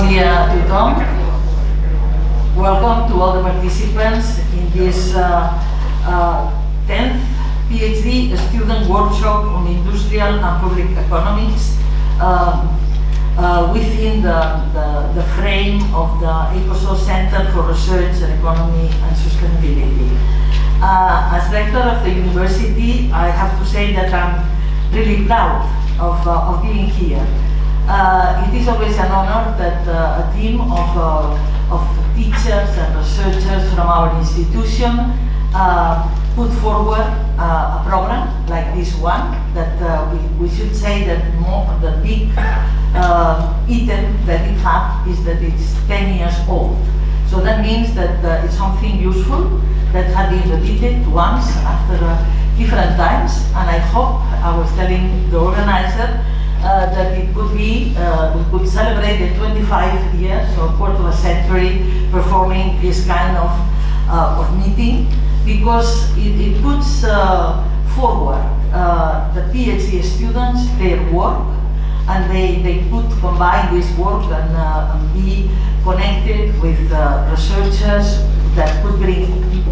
Bon dia a tothom. Welcome to all the participants in this 10th PhD-Student workshop on industrial and public economics within the frame of the ECO-SOS Center for Research and Economy and Sustainability. As rector of the university, I have to say that I'm really proud of being here. It is always an honor that a team of teachers and researchers from our institution put forward a program like this one, that we should say that the big item that it has is that it's 10 years old. So that means that it's something useful that had been repeated once after different times, and I hope, I was telling the organizer, that it could be, we could celebrate the 25 years or quarter of a century performing this kind of meeting, because it puts forward the PhD students, their work, and they could combine this work and be connected with researchers that could bring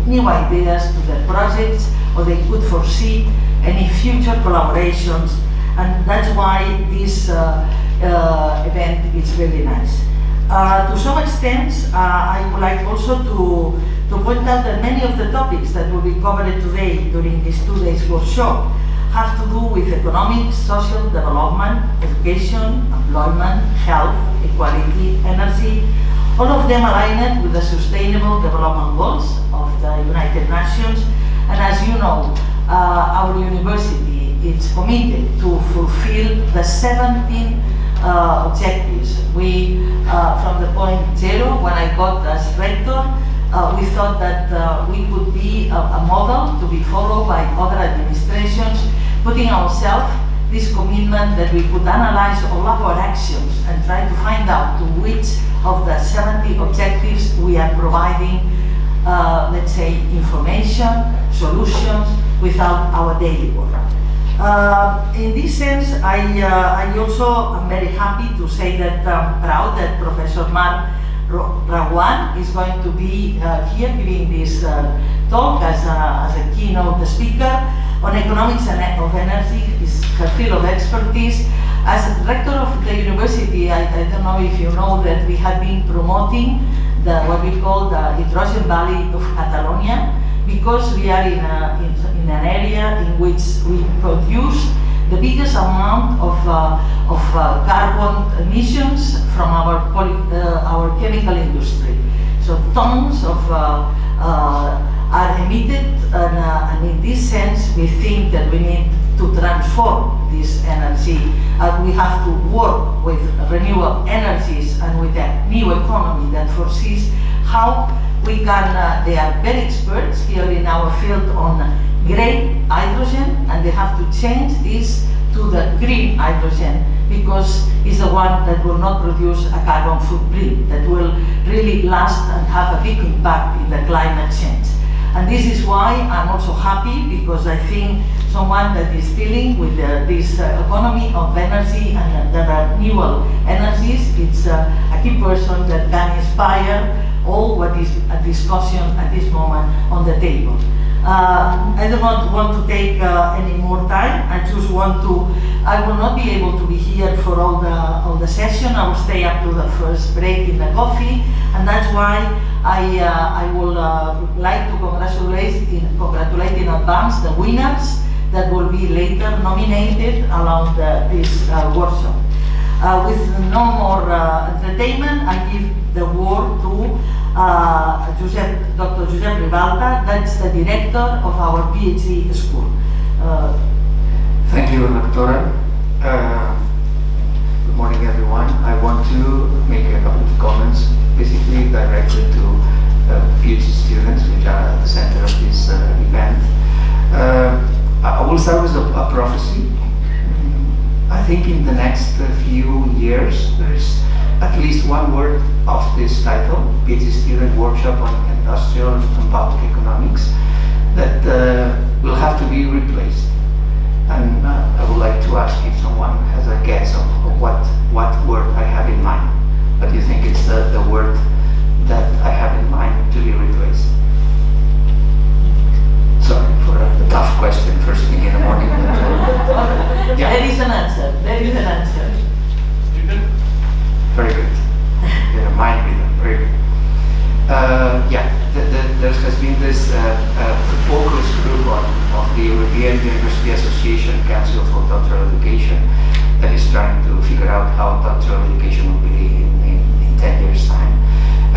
new ideas to their projects, or they could foresee any future collaborations. And that's why this event is very nice. To some extent, I would like also to point out that many of the topics that will be covered today during this 2 days workshop have to do with economics, social development, education, employment, health, equality, energy, all of them aligned with the Sustainable Development Goals of the United Nations. And as you know, our university is committed to fulfill the 17 objectives. We, from the point zero, when I got as rector, we thought that we could be a model to be followed by other administrations, putting ourselves this commitment that we could analyze all of our actions and try to find out to which of the 70 objectives we are providing, let's say, information, solutions without our daily work. In this sense, I also am very happy to say that I'm proud that Professor Rawan is going to be here giving this talk as a keynote speaker on economics of energy. Is her field of expertise. As rector of the university, I don't know if you know that we have been promoting what we call the Hydrogen Valley of Catalonia, because we are in an area in which we produce the biggest amount of carbon emissions from our chemical industry. So tons of are emitted, and in this sense, we think that we need to transform this energy. We have to work with renewable energies and with a new economy that foresees how we can, they are very experts here in our field on gray hydrogen, and they have to change this to the green hydrogen, because it's the one that will not produce a carbon footprint, that will really last and have a big impact in the climate change. And this is why I'm also happy, because I think someone that is dealing with this economy of energy and the renewable energies, it's a key person that can inspire all what is a discussion at this moment on the table. I do not want to take any more time. I just want to, I will not be able to be here for all the session. I will stay up to the first break in the coffee, and that's why I will like to congratulate in advance the winners that will be later nominated along this workshop. With no more entertainment, I give the word to Dr. Josep Ribalta, that's the director of our PhD school. Thank you, Doctoral. Good morning, everyone. I want to make a couple of comments, basically directed to PhD students, which are at the center of this event. I will start with a prophecy. I think in the next few years, there is at least one word of this title, PhD Student Workshop on Industrial and Public Economics, that will have to be replaced. And I would like to ask if someone has a guess of what word I have in mind. What do you think it's the word that I have in mind to be replaced? Sorry for a tough question first thing in the morning. But, yeah. There is an answer. There is an answer. Very good. You're a mind reader. Very good. There has been this focus group of the European University Association Council for Doctoral Education that is trying to figure out how doctoral education will be in 10 years' time.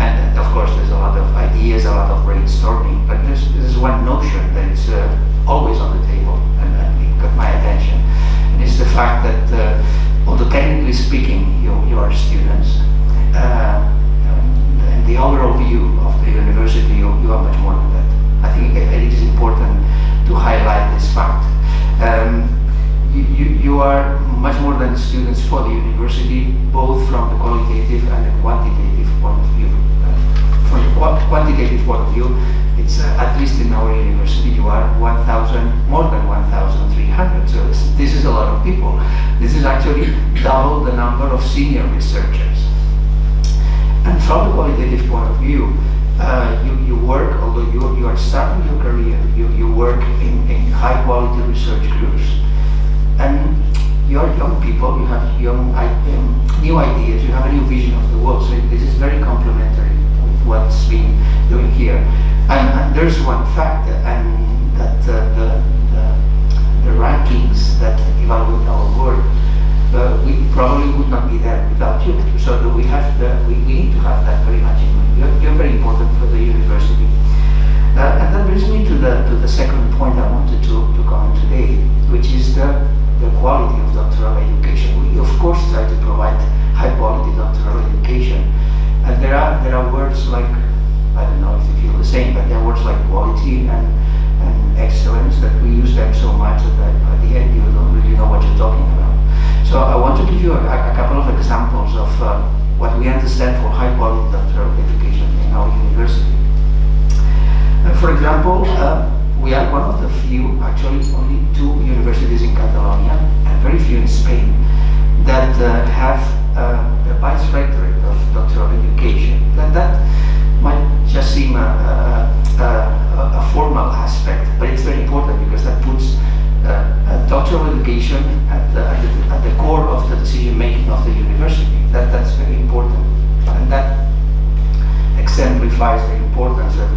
And of course, there's a lot of ideas, a lot of brainstorming, but there's one notion that is always on the table and it got my attention. And it's the fact that although technically speaking, you are students, and the overall view of the university, you are much more than that. I think it is important to highlight this fact. You are much more than students for the university, both from the qualitative and the quantitative point of view. From the quantitative point of view, it's at least in our university, you are more than 1,300. So this is a lot of people. This is actually double the number of senior researchers. And from the qualitative point of view, you work, although you are starting your career, you work in high quality research groups. And you're young people, you have new ideas, you have a new vision of the world. So this is very complementary with what's been doing here. And there's one fact, and that the rankings that evaluate our work, we probably would not be there without you. So we need to have that very much in mind. You're very important for the university. And that brings me to the second point I wanted to comment today, which is the quality of doctoral education. We of course try to provide high quality doctoral education, and there are words like, I don't know if you feel the same, but there are words like quality and excellence that we use them so much that at the end you don't really know what you're talking about. So I want to give you a couple of examples of what we understand for high quality doctoral education in our university. For example, we are one of the few, actually only 2 universities in Catalonia and very few in Spain that have a vice rectorate of doctoral education. That might just seem a formal aspect, but it's very important because that puts doctoral education at the core of the decision making of the university. That's very important, and that exemplifies the importance that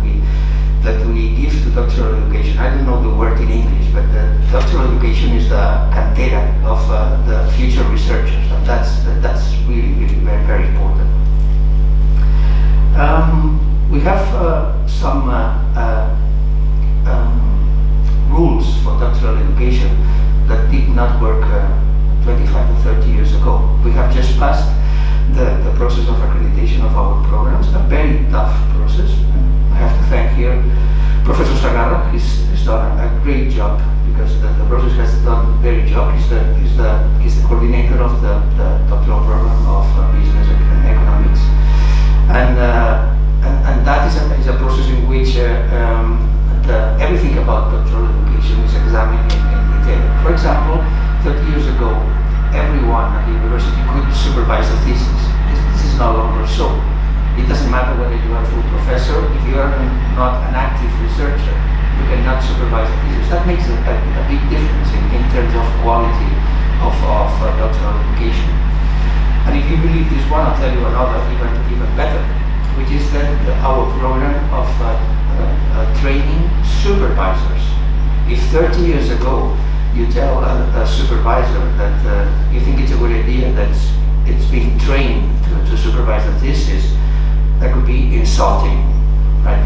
we give to doctoral education. I don't know the word in English, but the doctoral education is the cantera of the future researchers, and that's really very, very important. We have some rules for doctoral education that did not work 25 to 30 years ago. We have just passed the process of accreditation of our programs, a very tough process. I have to thank here Professor Sagarra. He's done a great job because the process has done very job. He's the coordinator of the doctoral program of business and economics, and that is a process in which everything about doctoral education is examined in detail. For example, 30 years ago, everyone at the university could supervise a thesis. This is no longer so. It doesn't matter whether you are a full professor, if you are not an active researcher, you cannot supervise a thesis. That makes a big difference in terms of quality of doctoral education. And if you believe this one, I'll tell you another even better, which is our program of training supervisors. If 30 years ago you tell a supervisor that you think it's a good idea that it's being trained to supervise a thesis, that could be insulting, right?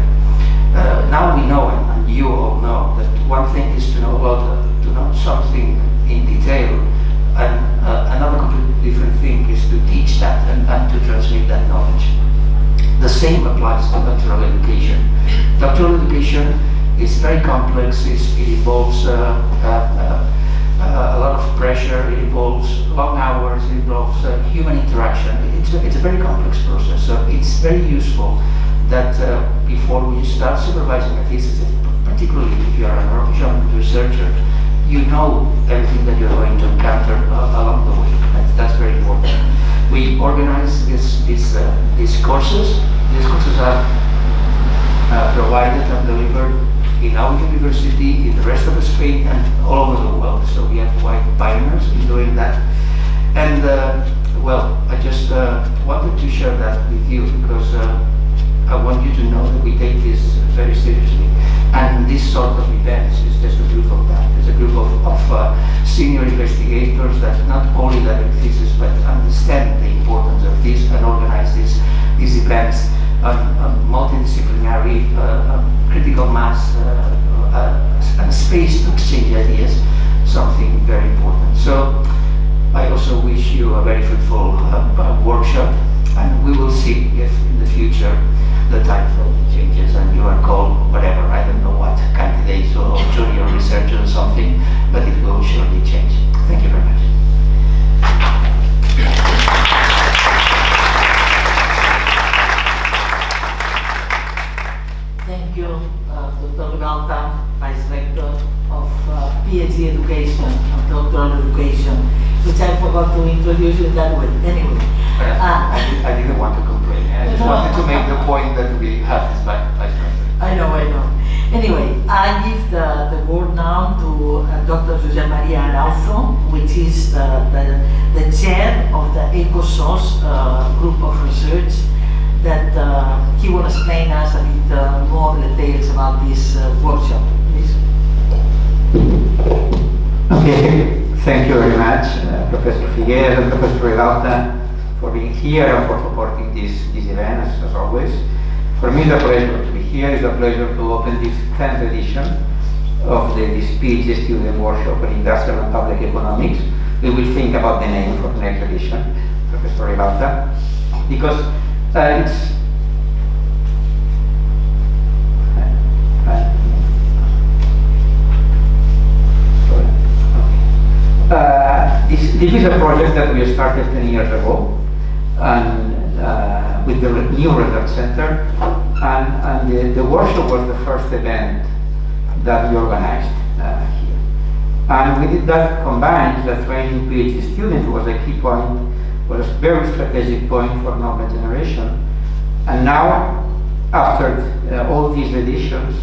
Now we know, and you all know, that one thing is to know something in detail, and another completely different thing is to teach that and to transmit that knowledge. The same applies to doctoral education. Doctoral education is very complex. It involves a lot of pressure. It involves long hours. It involves human interaction. It's a very complex process. So it's very useful that before we start supervising a thesis, particularly if you are an European researcher, you know everything that you're going to encounter along the way. That's very important. we organize these courses. These courses are provided and delivered in our university, in the rest of Spain, and all over the world. So we are quite pioneers in doing that. And well, I just wanted to share that with you because I want you to know that we take this very seriously. And this sort of events is just a group of that. It's a group of senior investigators that not only direct thesis but understand the importance of this and organize these events on multidisciplinary critical mass and space to exchange ideas, something very important. So I also wish you a very fruitful workshop, and we will see if in the future the title changes and you are called whatever, I don't know what, candidates or junior researcher or something, but it will surely change. Thank you very much. Thank you, Dr. Reguant, Vice Rector of PhD Education and Doctoral Education, which I forgot to introduce you that way. Anyway. I didn't want to complain. I just wanted to make the point that we have this Vice Rector. I know. Anyway, I give the word now to Dr. José María Arauzo, which is the chair of the ECO-SOS group of research, that he will explain us a bit more details about this workshop. Please. Okay, thank you very much, Professor Figueres and Professor Reguant, for being here and for supporting this event, as always. For me, it's a pleasure to be here. It's a pleasure to open this 10th edition of this PhD-Student workshop on industrial and public economics. We will think about the name for the next edition, Professor Reguant, because it's this is a project that we started 10 years ago, and with the new research center, and the workshop was the first event that we organized here. And we did that combined, the training PhD student was a key point, was a very strategic point for knowledge generation. And now, after all these editions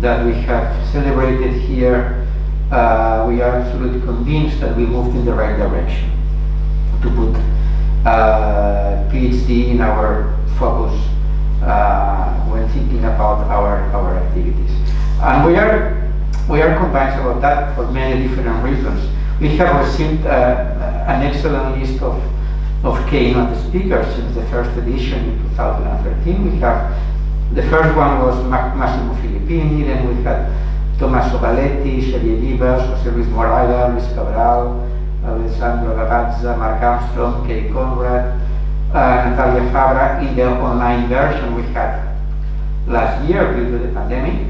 that we have celebrated here, we are absolutely convinced that we moved in the right direction to put PhD in our focus when thinking about our activities. And we are convinced about that for many different reasons. We have received an excellent list of Keynote speakers since the first edition in 2013. We have, the first one was Massimo Filippini, then we had Tommaso Valetti, Xavier Vivas, José Luis Moraga, Luis Cabral, Alessandro Gavazza, Mark Armstrong, Kay Conrad, Natalia Fabra. In the online version we had last year due to the pandemic.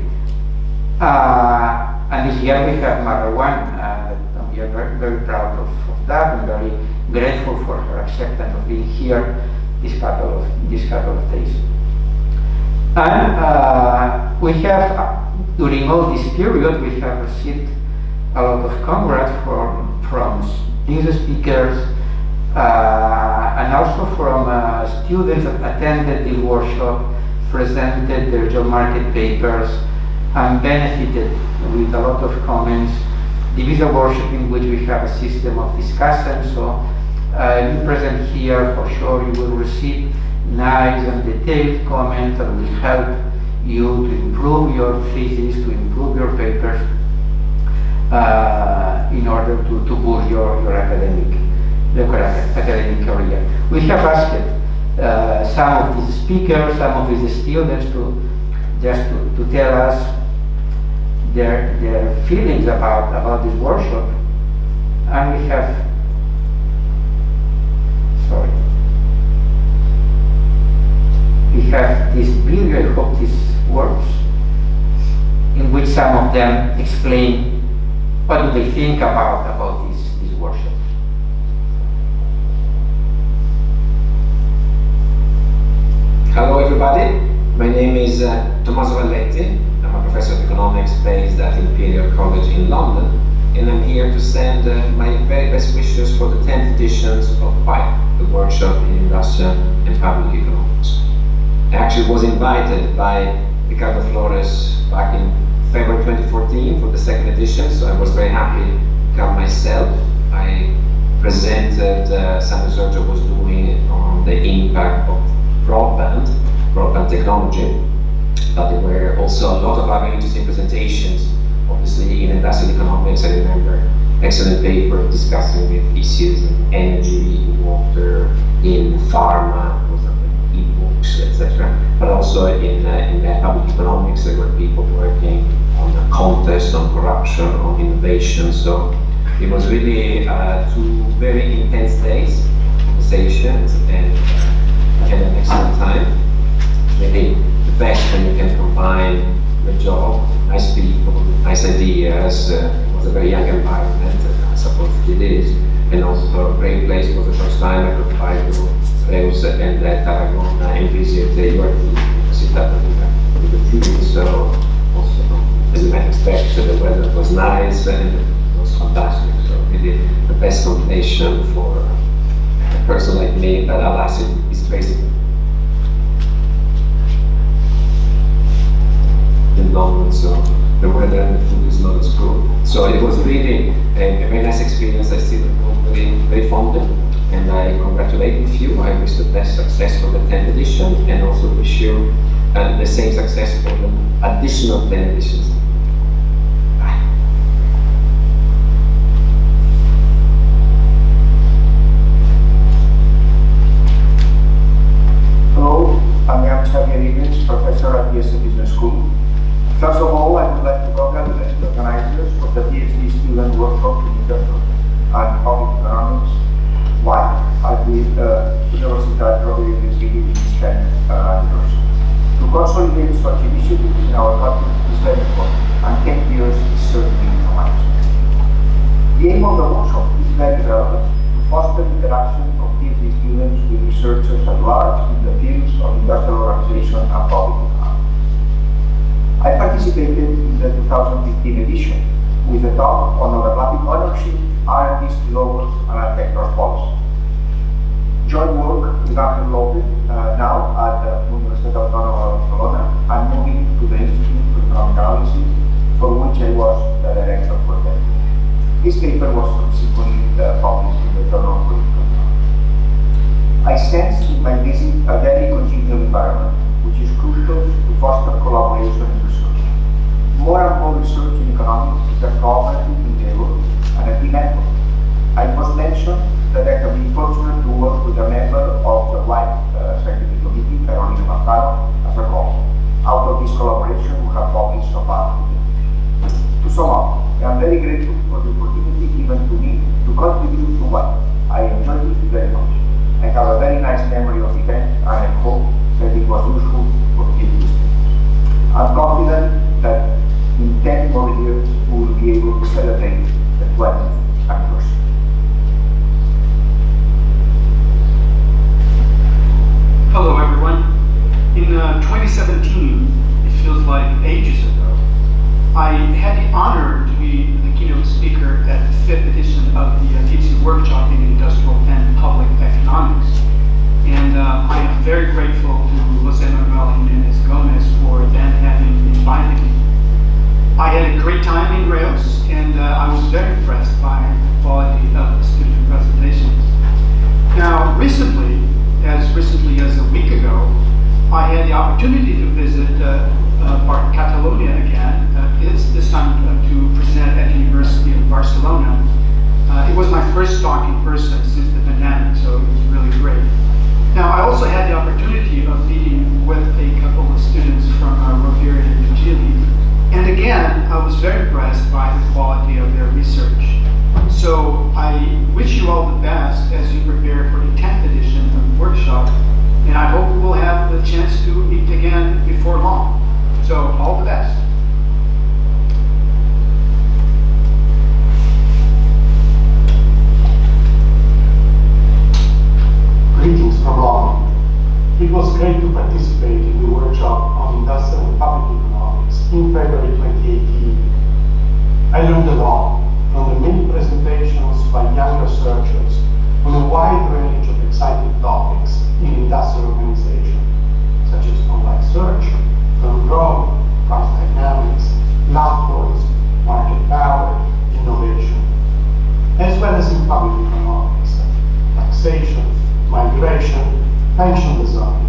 And this year we have Rawan, and we are very, very proud of that and very grateful for her acceptance of being here this couple of days. And we have, during all this period, we have received a lot of congrats from these speakers and also from students that attended the workshop, presented their job market papers, and benefited with a lot of comments. This is a workshop in which we have a system of discussion, so you present here, for sure you will receive nice and detailed comments that will help you to improve your thesis, to improve your papers in order to boost your academic career. We have asked some of these speakers, some of these students to tell us their feelings about this workshop, and we have, we have this video, I hope this works, in which some of them explain what do they think about this workshop. Hello everybody, my name is Tommaso Valletti. I'm a professor of economics based at Imperial College in London, and I'm here to send my very best wishes for the 10th editions of PIPE, the workshop in industrial and public economics. I actually was invited by Ricardo Flores back in February 2014 for the second edition, so I was very happy to come myself. I presented some research I was doing on the impact of broadband technology, but there were also a lot of other interesting presentations. Obviously, in industrial economics, I remember excellent paper discussing with issues in energy, in water, in pharma, e-books, etc. But also in public economics, there were people working on the contest, on corruption, on innovation. So it was really 2 very intense days, conversations, and I had an excellent time. Maybe the best when you can combine the job, nice people, nice ideas. It was a very young environment, I suppose it is, and also a great place. For the first time I could fly to Reus and Rawan and visit your Universitat Rovira with the team. So also, as you might expect, the weather was nice and it was fantastic. So really the best combination for a person like me, but alas, it is crazy. In London, so the weather and the food is not as good. So it was really a very nice experience. I still recall very fondly, and I congratulate you. I wish the best success for the 10th edition, and also wish you the same success for the additional 10 editions. Bye. Hello, I'm Reguant, professor at the Business School. First of all, I would like to congratulate the organizers of the PhD-Student workshop in Industrial and Public Economics, while at the Universitat Rovira in its 10th anniversary. To consolidate such initiatives in our country is very important, and 10 years is certainly a milestone. The aim of the workshop is very relevant to foster interaction of PhD students with researchers at large in the fields of industrial organization and public economics. I participated in the 2015 edition with a talk on overlapping ownership, R&D spillovers, and antitrust policy. Joint work with Angel Lopez, now at the Universitat of Barcelona, and moving to the Institute for Economic Analysis, for which I was the director for that. This paper was subsequently published in the Journal of Political Economics. I sensed in my visit a very congenial environment, which is crucial to foster collaboration in research. More and more research in economics is a collaborative endeavor and a team effort. I must mention that I have been fortunate to work with a member of the White Scientific Committee, Carolina Marcano, as a co-author. Out of this collaboration, we have published so far. To sum up, I am very grateful for the opportunity given to me to contribute to what I enjoyed it very much. I have a very nice memory of the event, and I hope that it was useful for PhD students. I'm confident that in 10 more years we will be able to celebrate the 20th anniversary. Hello everyone. In 2017, it feels like ages ago, I had the honor to be the keynote speaker at the 5th edition of the teaching workshop in industrial and public economics. And I am very grateful to Jose Manuel Jimenez Gomez for then having invited me. I had a great time in Reus, and I was very impressed by the quality of the student presentations. Now, recently as a week ago, I had the opportunity to visit Catalonia again, this time to present at the University of Barcelona. It was my first talk in person since the pandemic, so it was really great. Now, I also had the opportunity of meeting with a couple of students from Rovira and Virgili, and again, I was very impressed by the quality of their research. So I wish you all the best as you prepare for the 10th edition of the workshop, and I hope we will have the chance to meet again before long. So all the best. Greetings from London. It was great to participate in the workshop on industrial and public economics in February 2018. I learned a lot from the many presentations by young researchers on a wide range of exciting topics in industrial organization, such as online search, firm growth, price dynamics, platforms, market power, innovation, as well as in public economics, taxation, migration, pension design.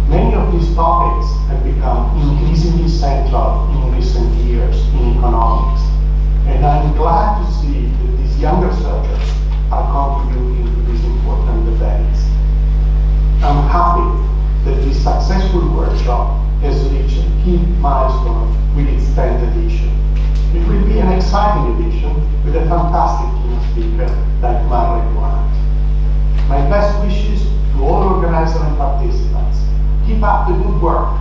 Many of these topics have become increasingly central in recent years in economics, and I'm glad to see that these young researchers are contributing to these important debates. I'm happy that this successful workshop has reached a key milestone with its 10th edition. It will be an exciting edition with a fantastic keynote speaker like Reguant. My best wishes to all organizers and participants. Keep up the good work.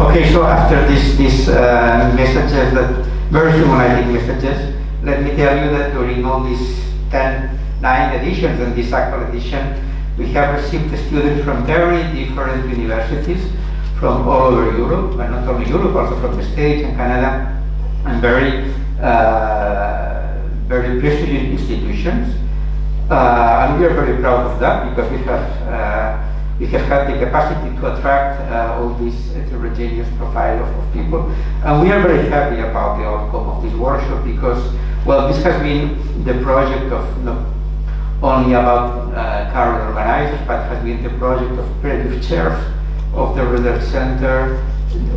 Okay, so after these messages, that very humanizing messages, let me tell you that during all these 9 editions and this actual edition, we have received students from very different universities from all over Europe, but not only Europe, also from the States and Canada, and very prestigious institutions. And we are very proud of that because we have had the capacity to attract all this heterogeneous profile of people. And we are very happy about the outcome of this workshop because, well, this has been the project of not only about current organizers, but has been the project of previous chairs of the Research Center,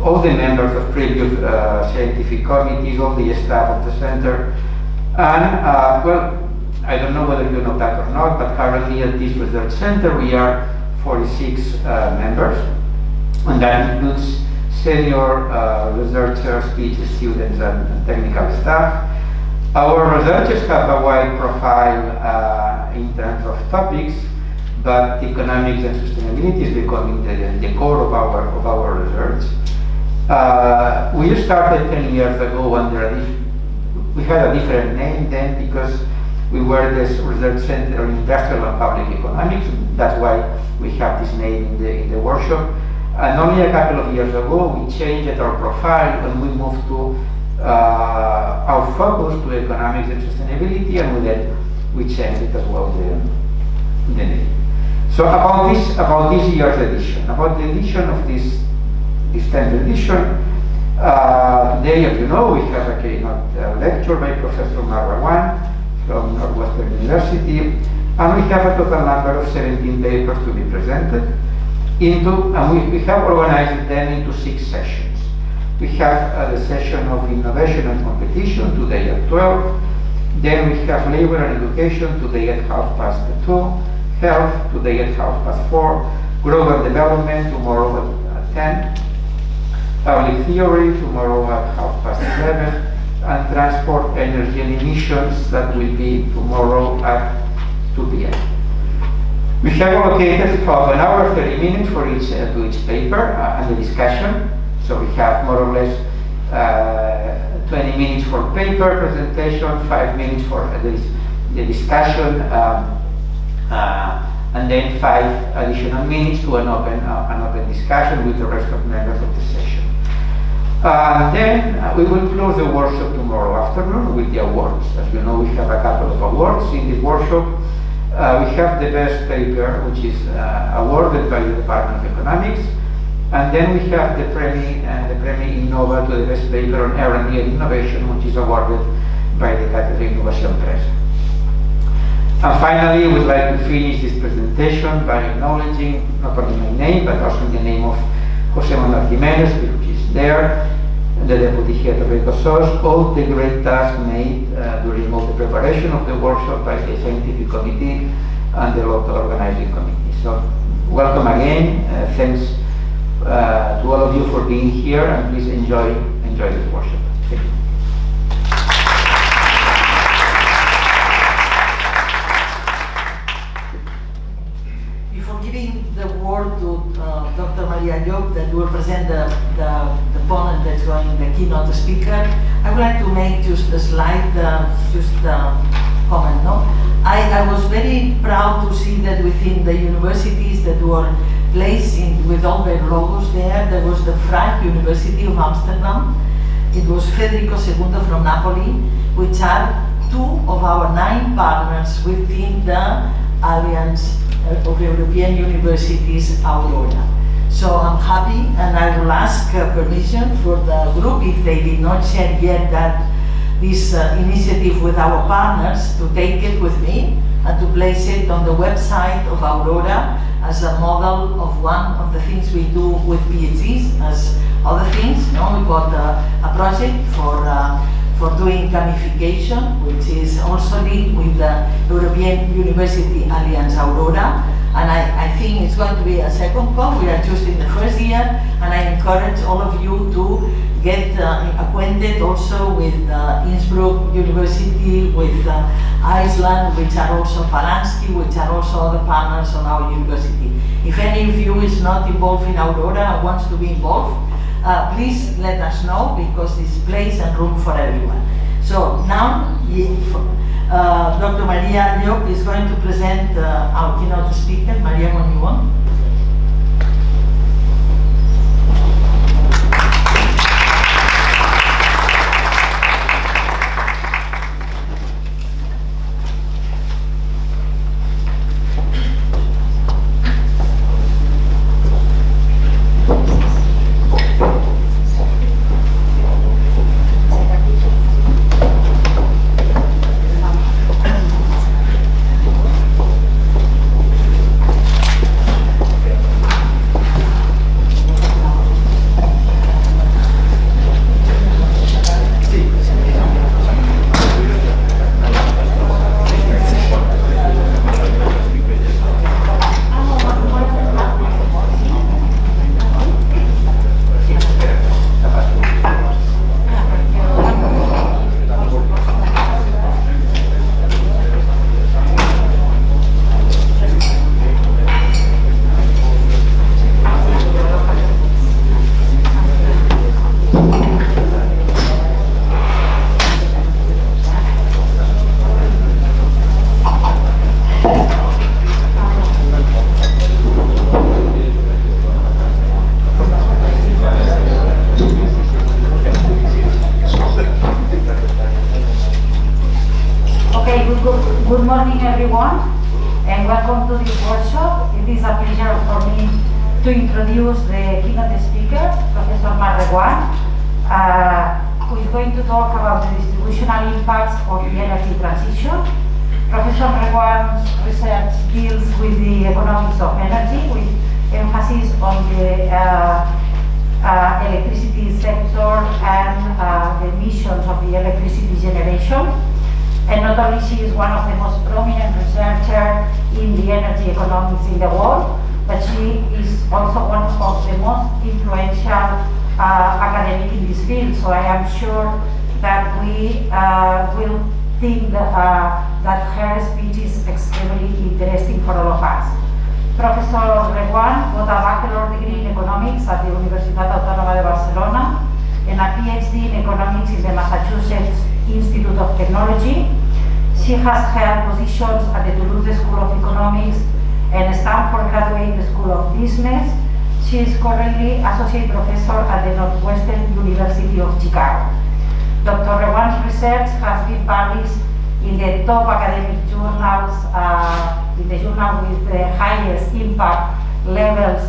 all the members of previous scientific committees, all the staff of the center. And, well, I don't know whether you know that or not, but currently at this Research Center we are 46 members, and that includes senior researchers, PhD students, and technical staff. Our researchers have a wide profile in terms of topics, but economics and sustainability is becoming the core of our research. We started 10 years ago under We had a different name then because we were the Research Center on Industrial and Public Economics. That's why we have this name in the workshop. And only a couple of years ago, we changed our profile and we moved to our focus to economics and sustainability, and with that, we changed it as well the name. So about this year's edition, about the edition of this 10th edition, today, as you know, we have a keynote lecture by Professor Rawan from Northwestern University, and we have a total number of 17 papers to be presented and we have organized them into 6 sessions. We have the session of innovation and competition today at 12. Then we have labor and education today at 2:30, health today at 4:30, growth and development tomorrow at 10, public theory tomorrow at 11:30, and transport, energy and emissions that will be tomorrow at 2 p.m. We have allocated half an hour, 30 minutes for to each paper and the discussion. So we have more or less 20 minutes for paper presentation, 5 minutes for the discussion, and then 5 additional minutes to an open discussion with the rest of members of the session. Then we will close the workshop tomorrow afternoon with the awards. As you know, we have a couple of awards in the workshop. We have the best paper, which is awarded by the Department of Economics, and then we have the Premio Innova to the best paper on R&D and innovation, which is awarded by the Cátedra Innovación Presa. And finally, we'd like to finish this presentation by acknowledging not only my name, but also the name of José Manuel Jiménez, which is there, the Deputy Head of ECO-SOS, all the great tasks made during all the preparation of the workshop by the Scientific Committee and the local organizing committee. So, welcome again. Thanks to all of you for being here, and please enjoy this workshop. Thank you. Before giving the word to Dr. Maria Llop, that will present the ponent that's going, the keynote speaker, I would like to make just a slide, comment. No, I was very proud to see that within the universities that were placed with all their logos there was the Frank University of Amsterdam, it was Federico II from Napoli, which are 2 of our 9 partners within the Alliance of European Universities, Aurora. So I'm happy, and I will ask permission for the group, if they did not share yet this initiative with our partners, to take it with me and to place it on the website of Aurora as a model of one of the things we do with PhDs, as other things. No, we got a project for doing gamification, which is also linked with the European University Alliance Aurora. And I think it's going to be a second call. We are just in the first year, and I encourage all of you to get acquainted also with Innsbruck University, with Iceland, which are also Palansky, which are also other partners on our university. If any of you is not involved in Aurora and wants to be involved, please let us know, because it's place and room for everyone. So now, Dr. Maria Llop is going to present our keynote speaker. Maria, when you want. Good morning, everyone, and welcome to this workshop. It is a pleasure for me to introduce the keynote speaker, Professor Reguant, who is going to talk about the distributional impacts of the energy transition. Professor Reguant's research deals with the economics of energy, with emphasis on the electricity sector and the emissions of the electricity generation. And not only she is one of the most prominent researchers in the energy economics in the world, but she is also one of the most influential academic in this field. So I am sure that we will think that her speech is extremely interesting for all of us. Professor Reguant got a bachelor degree in economics at the Universitat de Barcelona and a PhD in economics in the Massachusetts Institute of Technology. She has held positions at the Toulouse School of Economics and Stanford Graduate School of Business. She is currently Associate Professor at the Northwestern University of Chicago. Dr. Rawan's research has been published in the top academic journals, in the journal with the highest impact levels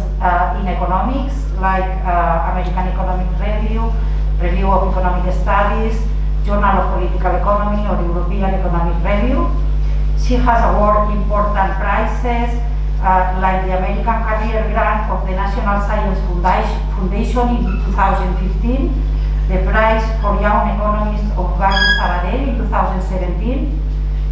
in economics, like American Economic Review, Review of Economic Studies, Journal of Political Economy, or European Economic Review. She has awarded important prizes like the American Career Grant of the National Science Foundation in 2015, the Prize for Young Economists of Garden Sabadell in 2017,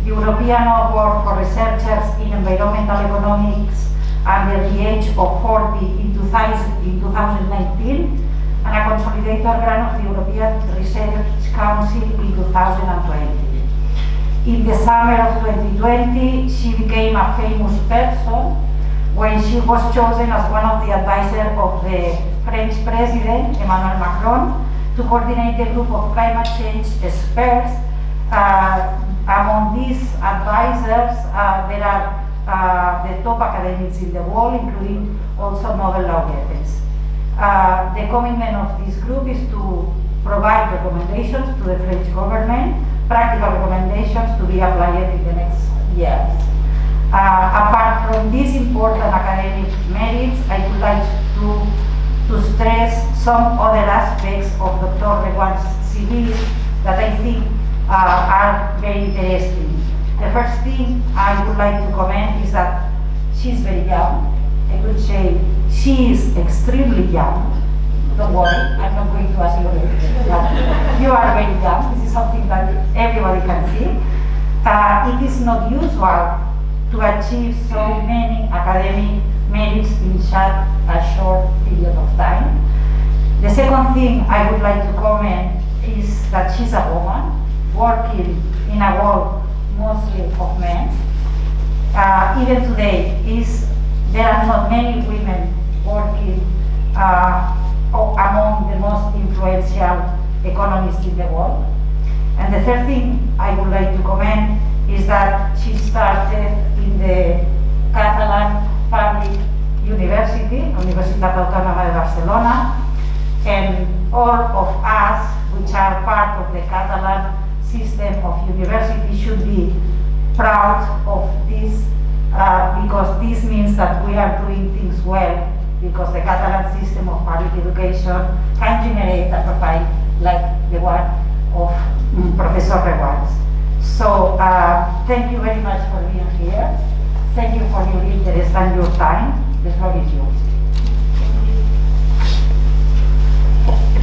the European Award for Researchers in Environmental Economics under the age of 40 in 2019, and a consolidator grant of the European Research Council in 2020. In the summer of 2020, she became a famous person when she was chosen as one of the advisors of the French President, Emmanuel Macron, to coordinate the group of climate change experts. Among these advisors, there are the top academics in the world, including also Nobel laureates. The commitment of this group is to provide recommendations to the French government, practical recommendations to be applied in the next years. Apart from these important academic merits, I would like to stress some other aspects of Dr. Reguant's CV that I think are very interesting. The first thing I would like to comment is that she's very young. I would say she is extremely young. Don't worry, I'm not going to ask you anything, but you are very young. This is something that everybody can see. It is not usual to achieve so many academic merits in such a short period of time. The second thing I would like to comment is that she's a woman working in a world mostly of men. Even today, there are not many women working among the most influential economists in the world. And the third thing I would like to comment is that she started in the Catalan Public University, Universitat Autònoma de Barcelona, and all of us, which are part of the Catalan system of university, should be proud of this, because this means that we are doing things well, because the Catalan system of public education can generate a profile like the one of Professor Reguant. So thank you very much for being here. Thank you for your interest and your time. The floor is yours.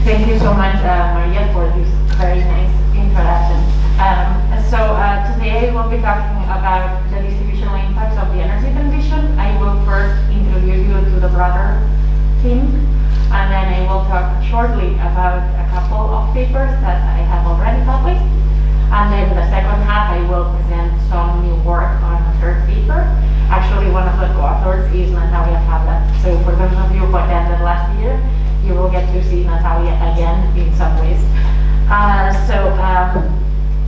Thank you so much, Maria, for this very nice introduction. Today I will be talking about the distributional impacts of the energy transition. I will first introduce you to the broader theme, and then I will talk shortly about a couple of papers that I have already published. And then the second half, I will present some new work on a third paper. Actually, one of the co-authors is Natalia Fabla. So for those of you who attended last year, you will get to see Natalia again in some ways.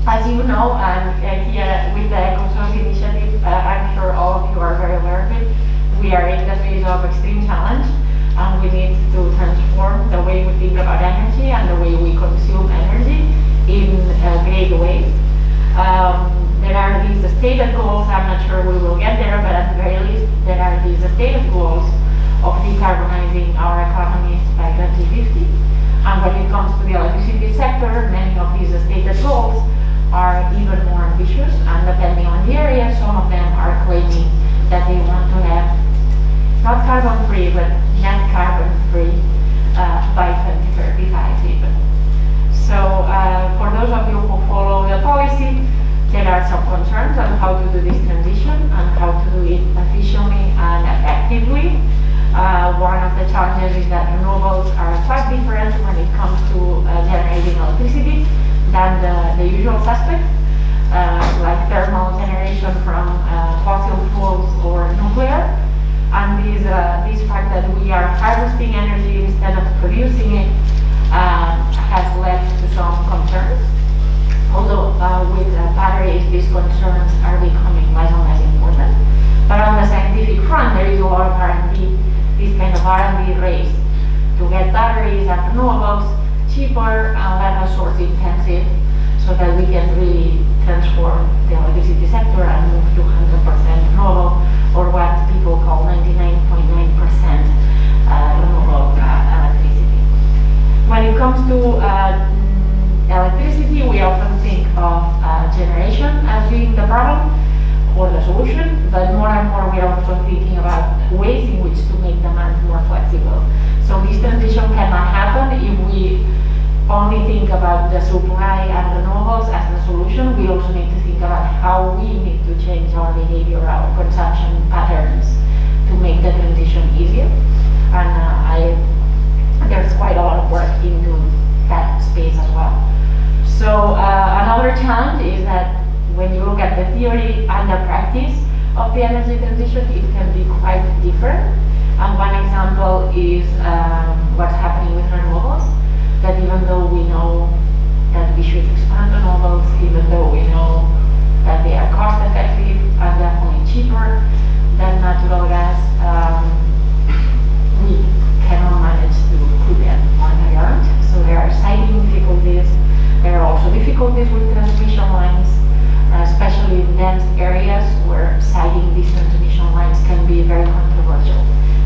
As you know, here with the ECO-SOS initiative, I'm sure all of you are very aware of it. We are in the phase of extreme challenge, and we need to transform the way we think about energy and the way we consume energy in great ways. There are these stated goals. I'm not sure we will get there, but at the very least, there are these stated goals of decarbonizing our economies by 2050. And when it comes to the electricity sector, many of these stated goals are even more ambitious, and depending on the area, some of them are claiming that they want to have not carbon-free, but net carbon-free by 2035 even. So for those of you who follow the policy, there are some concerns on how to do this transition and how to do it efficiently and effectively. One of the challenges is that renewables are quite different when it comes to generating electricity than the usual suspects, like thermal generation from fossil fuels or nuclear. And this fact that we are harvesting energy instead of producing it has led to some concerns. Although with batteries, these concerns are becoming less and less important. But on the scientific front, there is a lot of R&D, this kind of R&D race to get batteries and renewables cheaper and less resource intensive, so that we can really transform the electricity sector and move to 100% renewable, or what people call 99.9% renewable electricity. When it comes to electricity, we often think of generation as being the problem or the solution, but more and more we are also thinking about ways in which to make demand more flexible. So this transition cannot happen if we only think about the supply and renewables as the solution. We also need to think about how we need to change our behavior, our consumption patterns to make the transition easier. And there's quite a lot of work into that space as well. So another challenge is that when you look at the theory and the practice of the energy transition, it can be quite different. And one example is what's happening with renewables, that even though we know that we should expand renewables, even though we know that they are cost effective and definitely cheaper than natural gas, we cannot manage to put them on the ground. So there are siting difficulties. There are also difficulties with transmission lines, especially in dense areas where siting these transmission lines can be very controversial.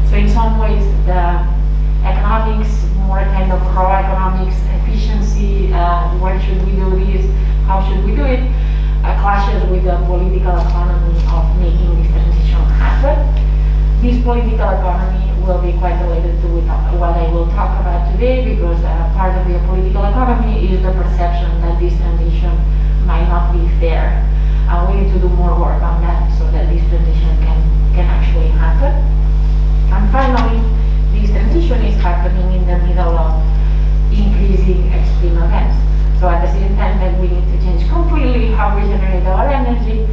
So in some ways, the economics, more kind of raw economics, efficiency, where should we do this, how should we do it, clashes with the political economy of making this transition happen. This political economy will be quite related to what I will talk about today, because part of the political economy is the perception that this transition might not be fair. And we need to do more work on that so that this transition can actually happen. And finally, this transition is happening in the middle of increasing extreme events. So at the same time that we need to change completely how we generate our energy,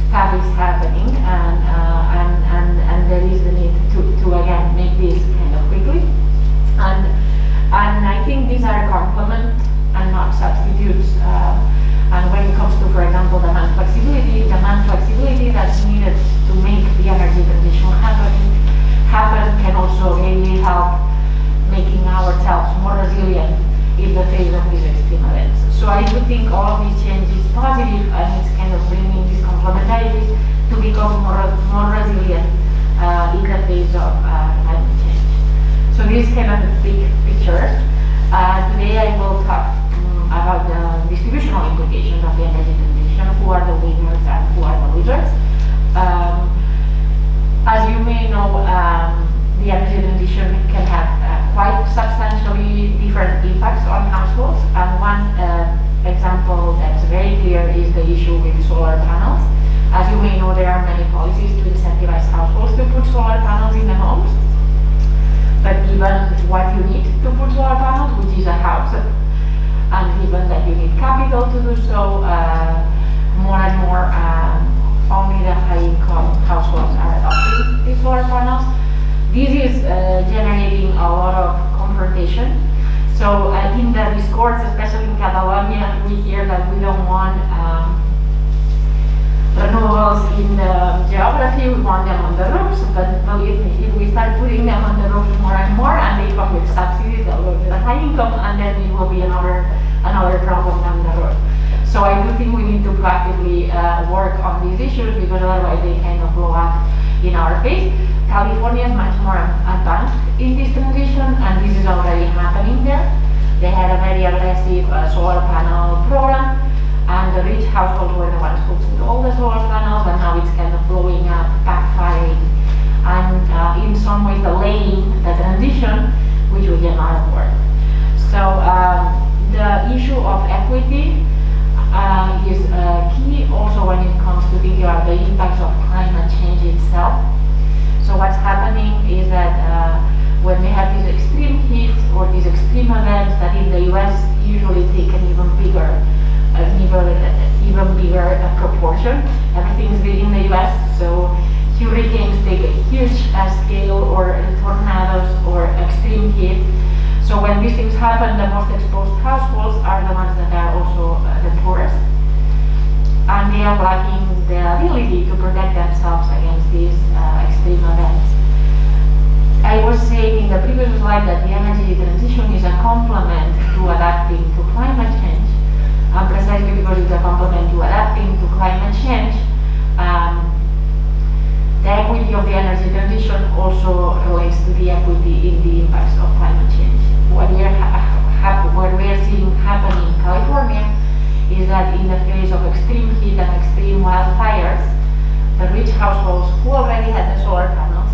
stuff is happening, and there is the need to again make this kind of quickly. And I think these are complement and not substitutes. And when it comes to, for example, demand flexibility that's needed to make the energy transition happen can also really help making ourselves more resilient in the face of these extreme events. So I do think all of these changes is positive, and it's kind of bringing these complementarities to become more resilient in the face of climate change. So this is kind of the big picture. Today I will talk about the distributional implications of the energy transition, who are the winners and who are the losers. As you may know, the energy transition can have quite substantially different impacts on households, and one example that's very clear is the issue with solar panels. As you may know, there are many policies to incentivize households to put solar panels in their homes, but given what you need to put solar panels, which is a house, and given that you need capital to do so, more and more only the high-income households are adopting these solar panels. This is generating a lot of confrontation. So in the discourse, especially in Catalonia, we hear that we don't want renewables in the geography, we want them on the roofs, but believe me, if we start putting them on the roofs more and more, and they come with subsidies, they'll go to the high income, and then it will be another problem down the road. So I do think we need to proactively work on these issues, because otherwise they kind of blow up in our face. California is much more advanced in this transition, and this is already happening there. They had a very aggressive solar panel program, and the rich households were the ones who put all the solar panels, and now it's kind of blowing up, backfiring, and in some ways delaying the transition, which we cannot afford. So the issue of equity is key also when it comes to thinking about the impacts of climate change itself. So what's happening is that when we have these extreme heat or these extreme events that in the US usually take an even bigger proportion. Everything's big in the US, so hurricanes take a huge scale, or tornadoes, or extreme heat. So when these things happen, the most exposed households are the ones that are also the poorest, and they are lacking the ability to protect themselves against these extreme events. I was saying in the previous slide that the energy transition is a complement to adapting to climate change, and precisely because it's a complement to adapting to climate change, the equity of the energy transition also relates to the equity in the impacts of climate change. What we are seeing happen in California is that in the face of extreme heat and extreme wildfires, the rich households who already had the solar panels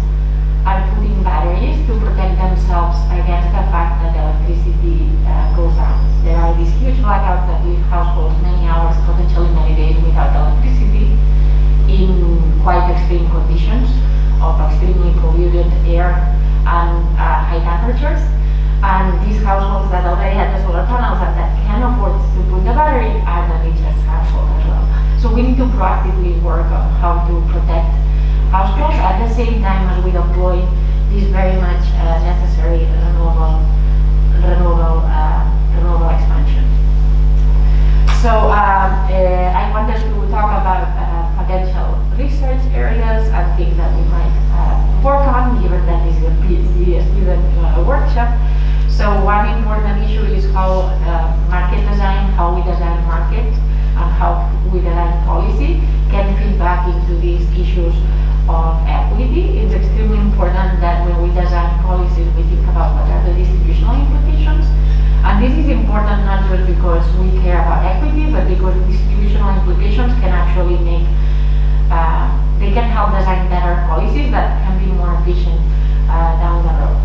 are putting batteries to protect themselves against the fact that electricity goes down. There are these huge blackouts that leave households many hours, potentially many days without electricity, in quite extreme conditions of extremely polluted air and high temperatures. And these households that already had the solar panels and that can afford to put the battery are the richest households as well. So we need to proactively work on how to protect households at the same time as we deploy these very much necessary renewable expansion. So I wanted to talk about potential research areas and things that we might work on, given that this is a PhD-Student workshop. So one important issue is how market design, how we design markets, and how we design policy can feed back into these issues of equity. It's extremely important that when we design policies, we think about what are the distributional implications. And this is important not just because we care about equity, but because distributional implications can actually make, they can help design better policies that can be more efficient down the road.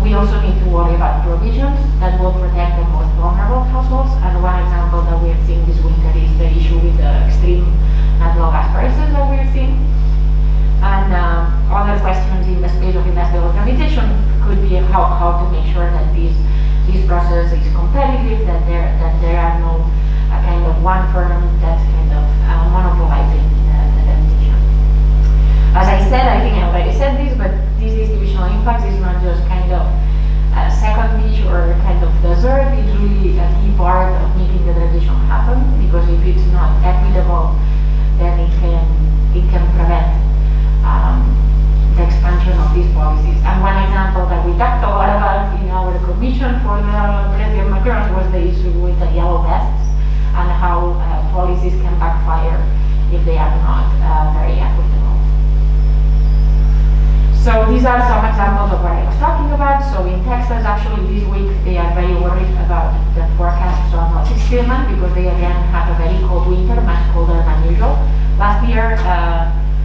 We also need to worry about provisions that will protect the most vulnerable households. And one example that we have seen this winter is the issue with the extreme natural gas prices that we're seeing. And other questions in the space of industrial organization could be how to make sure that this process is competitive, that there are no kind of one firm that's kind of monopolizing the transition. As I said, I think I already said this, but this distributional impacts is not just kind of a second dish or kind of dessert. It's really a key part of making the transition happen, because if it's not equitable, then it can prevent the expansion of these policies. And one example that we talked a lot about in our commission for the President Macron was the issue with the yellow vests and how policies can backfire if they are not very equitable. So these are some examples of what I was talking about. So in Texas, actually this week, they are very worried about the forecasts on Northeast Finland, because they again have a very cold winter, much colder than usual. Last year,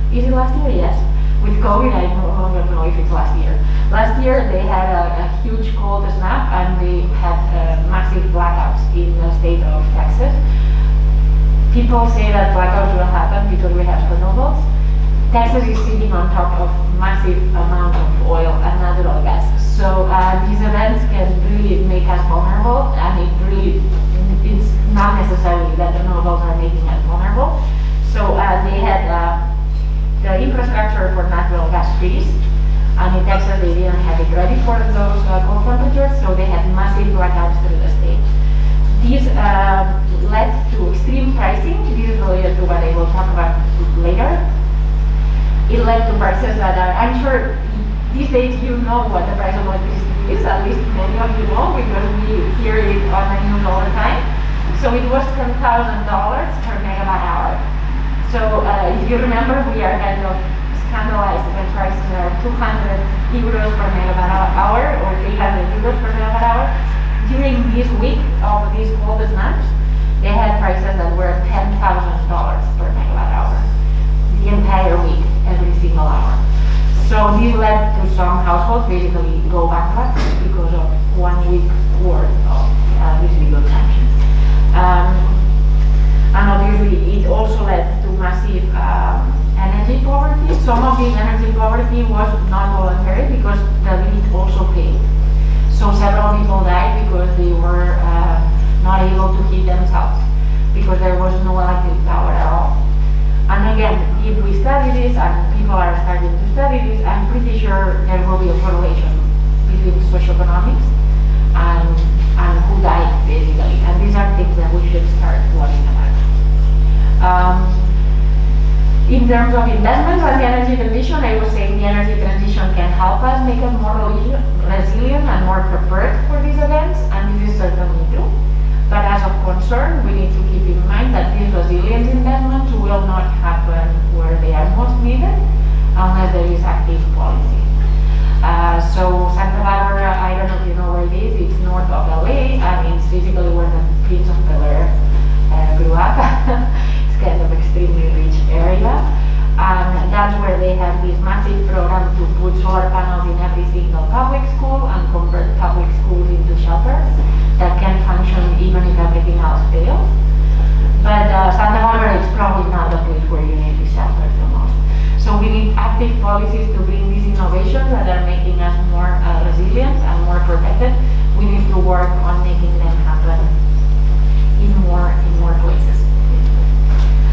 is it last year? Yes. With COVID, I no longer know if it's last year. Last year, they had a huge cold snap, and they had massive blackouts in the state of Texas. People say that blackouts will happen because we have renewables. Texas is sitting on top of massive amount of oil and natural gas. So these events can really make us vulnerable, and it's not necessarily that renewables are making us vulnerable. So they had the infrastructure for natural gas freeze, and in Texas they didn't have it ready for those cold temperatures, so they had massive blackouts through the state. These led to extreme pricing. This is related to what I will talk about later. It led to prices that are, I'm sure these days you know what the price of electricity is, at least many of you know, because we hear it on the news all the time. So it was $10,000 per megawatt hour. So if you remember, we are kind of scandalized when prices are 200 euros per megawatt hour or 300 euros per megawatt hour. During this week of these coldest months, they had prices that were $10,000 per megawatt hour. The entire week, every single hour. So this led to some households basically go bankrupt because of 1 week worth of these legal sanctions. And obviously it also led to massive energy poverty. Some of this energy poverty was not voluntary because the grid also failed. So several people died because they were not able to heat themselves because there was no electric power at all. And again, if we study this, and people are starting to study this, I'm pretty sure there will be a correlation between socioeconomics and who died, basically. And these are things that we should start worrying about. In terms of investments and the energy transition, I was saying the energy transition can help us make us more resilient and more prepared for these events, and this is certainly true. But as of concern, we need to keep in mind that these resilience investments will not happen where they are most needed unless there is active policy. So Santa Barbara, I don't know if you know where it is, it's north of LA, and it's basically where the Prince of Bel-Air grew up. It's kind of extremely rich area. And that's where they have this massive program to put solar panels in every single public school and convert public schools into shelters that can function even if everything else fails. But Santa Barbara is probably not the place where you need to shelter the most. So we need active policies to bring these innovations that are making us more resilient and more protected. We need to work on making them happen in more places.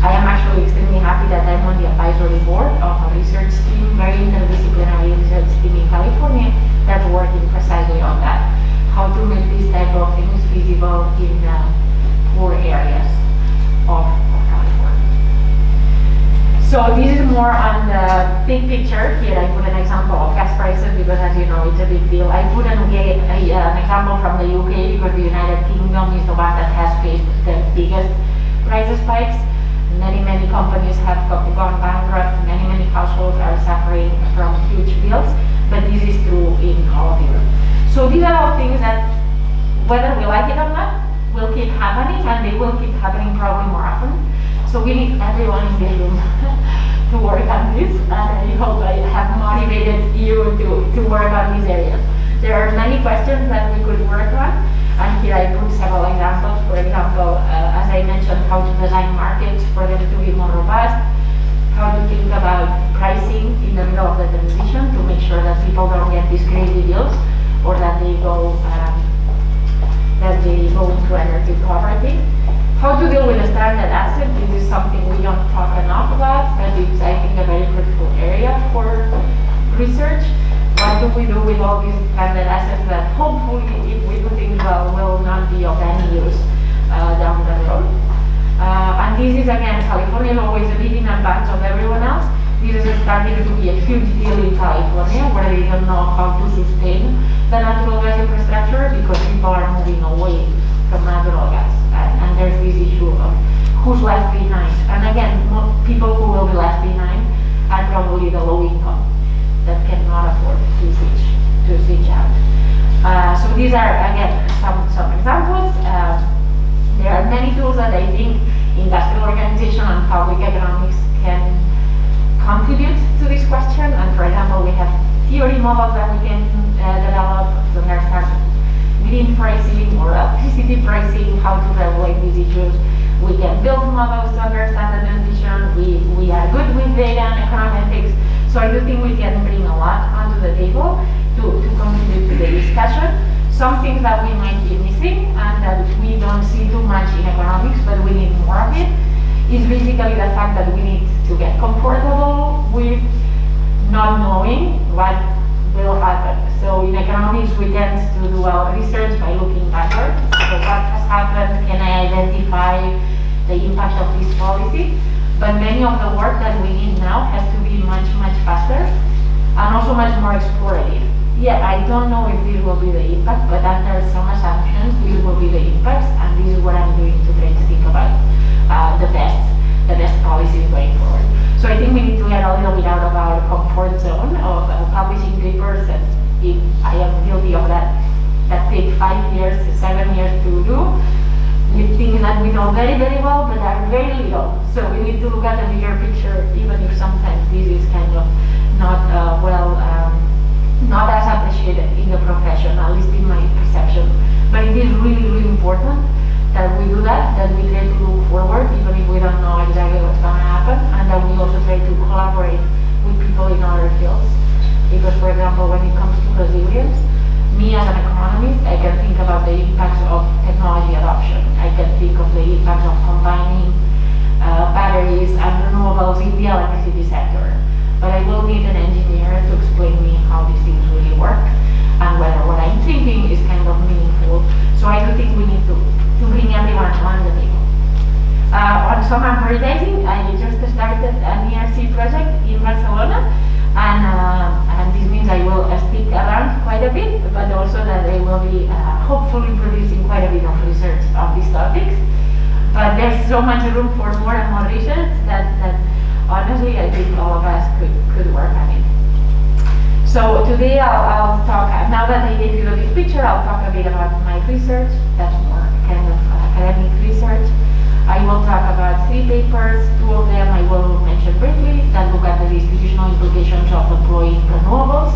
I am actually extremely happy that I'm on the advisory board of a research team, very interdisciplinary research team in California that's working precisely on that. How to make this type of things feasible in poor areas of California. So this is more on the big picture. Here I put an example of gas prices because, as you know, it's a big deal. I put an example from the UK because the United Kingdom is the one that has faced the biggest price spikes. Many companies have gone bankrupt. Many households are suffering from huge bills, but this is true in all of Europe. So these are all things that, whether we like it or not, will keep happening, and they will keep happening probably more often. So we need everyone in this room to work on this, and I hope I have motivated you to work on these areas. There are many questions that we could work on, and here I put several examples. For example, as I mentioned, how to design markets for them to be more robust, how to think about pricing in the middle of the transition to make sure that people don't get these crazy deals, or that they go into energy poverty. How to deal with a stranded asset. This is something we don't talk enough about, but it's, I think, a very fruitful area for research. What do we do with all these stranded assets that hopefully, if we do things well, will not be of any use down the road? And this is, again, California is always a bit in advance of everyone else. This is starting to be a huge deal in California, where they don't know how to sustain the natural gas infrastructure because people are moving away from natural gas. And there's this issue of who's left behind. And again, people who will be left behind are probably the low income that cannot afford to switch out. So these are, again, some examples. There are many tools that I think industrial organization and public economics can contribute to this question. And for example, we have theory models that we can develop to understand green pricing or electricity pricing, how to regulate these issues. We can build models to understand the transition. We are good with data and econometrics. So I do think we can bring a lot onto the table to contribute to the discussion. Some things that we might be missing and that we don't see too much in economics, but we need more of it, is basically the fact that we need to get comfortable with not knowing what will happen. So in economics, we tend to do our research by looking backwards. So what has happened? Can I identify the impact of this policy? But many of the work that we need now has to be much faster and also much more explorative. yeah, I don't know if this will be the impact, but under some assumptions, this will be the impacts, and this is what I'm doing to try to think about the best policies going forward. So I think we need to get a little bit out of our comfort zone of publishing papers, and if I am guilty of that take 5 years, 7 years to do. We think that we know very, very well, but are very little. So we need to look at the bigger picture, even if sometimes this is kind of not not as appreciated in the profession, at least in my perception. But it is really, really important that we do that we try to look forward, even if we don't know exactly what's going to happen, and that we also try to collaborate with people in other fields. Because, for example, when it comes to resilience, me as an economist, I can think about the impacts of technology adoption. I can think of the impacts of combining batteries and renewables in the electricity sector. But I will need an engineer to explain me how these things really work and whether what I'm thinking is kind of meaningful. So I do think we need to bring everyone on the table. On some advertising, I just started an ERC project in Barcelona, and this means I will stick around quite a bit, but also that I will be hopefully producing quite a bit of research on these topics. But there's so much room for more and more research that honestly I think all of us could work on it. So today I'll talk, now that I gave you the big picture, I'll talk a bit about my research. That's more kind of academic research. I will talk about 3 papers. 2 of them I will mention briefly that look at the distributional implications of deploying renewables.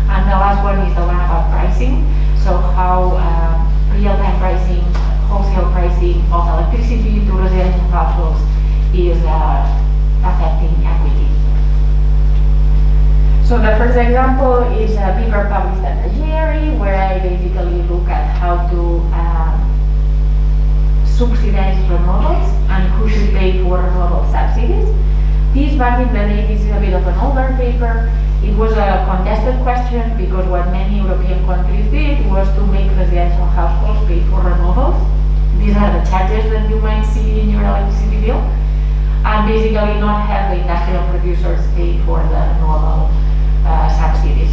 And the last one is the one about pricing. So how real-time pricing, wholesale pricing of electricity to residential households is affecting equity. So the first example is a paper published at the GRE, where I basically look at how to subsidize renewables and who should pay for renewable subsidies. This back in the day, this is a bit of an older paper. It was a contested question because what many European countries did was to make residential households pay for renewables. These are the charges that you might see in your electricity bill, and basically not have the industrial producers pay for the renewable subsidies.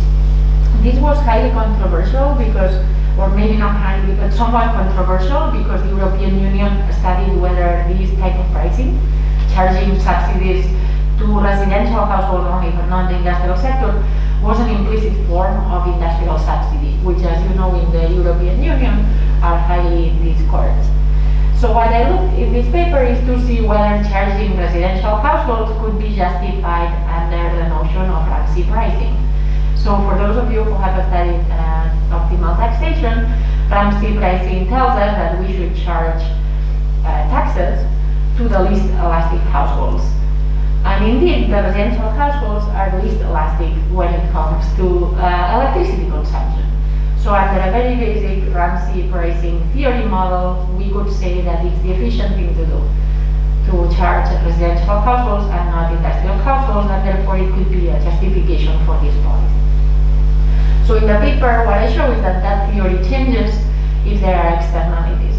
This was highly controversial because, or maybe not highly, but somewhat controversial because the European Union studied whether this type of pricing, charging subsidies to residential households only but not the industrial sector, was an implicit form of industrial subsidy, which, as you know, in the European Union are highly discouraged. So what I looked in this paper is to see whether charging residential households could be justified under the notion of Ramsey pricing. So for those of you who have studied optimal taxation, Ramsey pricing tells us that we should charge taxes to the least elastic households. And indeed, the residential households are least elastic when it comes to electricity consumption. So under a very basic Ramsey pricing theory model, we could say that it's the efficient thing to do, to charge residential households and not industrial households, and therefore it could be a justification for this policy. So in the paper, what I show is that that theory changes if there are externalities.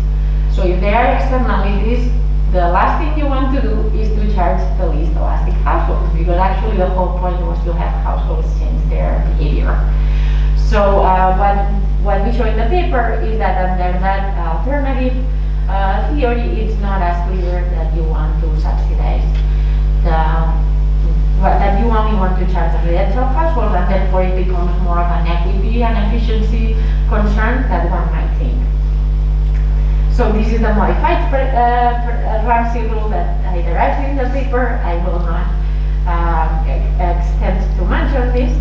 So if there are externalities, the last thing you want to do is to charge the least elastic households, because actually the whole point was to have households change their behavior. So what we show in the paper is that under that alternative theory, it's not as clear that you want to subsidize that you only want to charge the residential households, and therefore it becomes more of an equity and efficiency concern that one might think. So this is the modified Ramsey rule that I derived in the paper. I will not extend too much on this.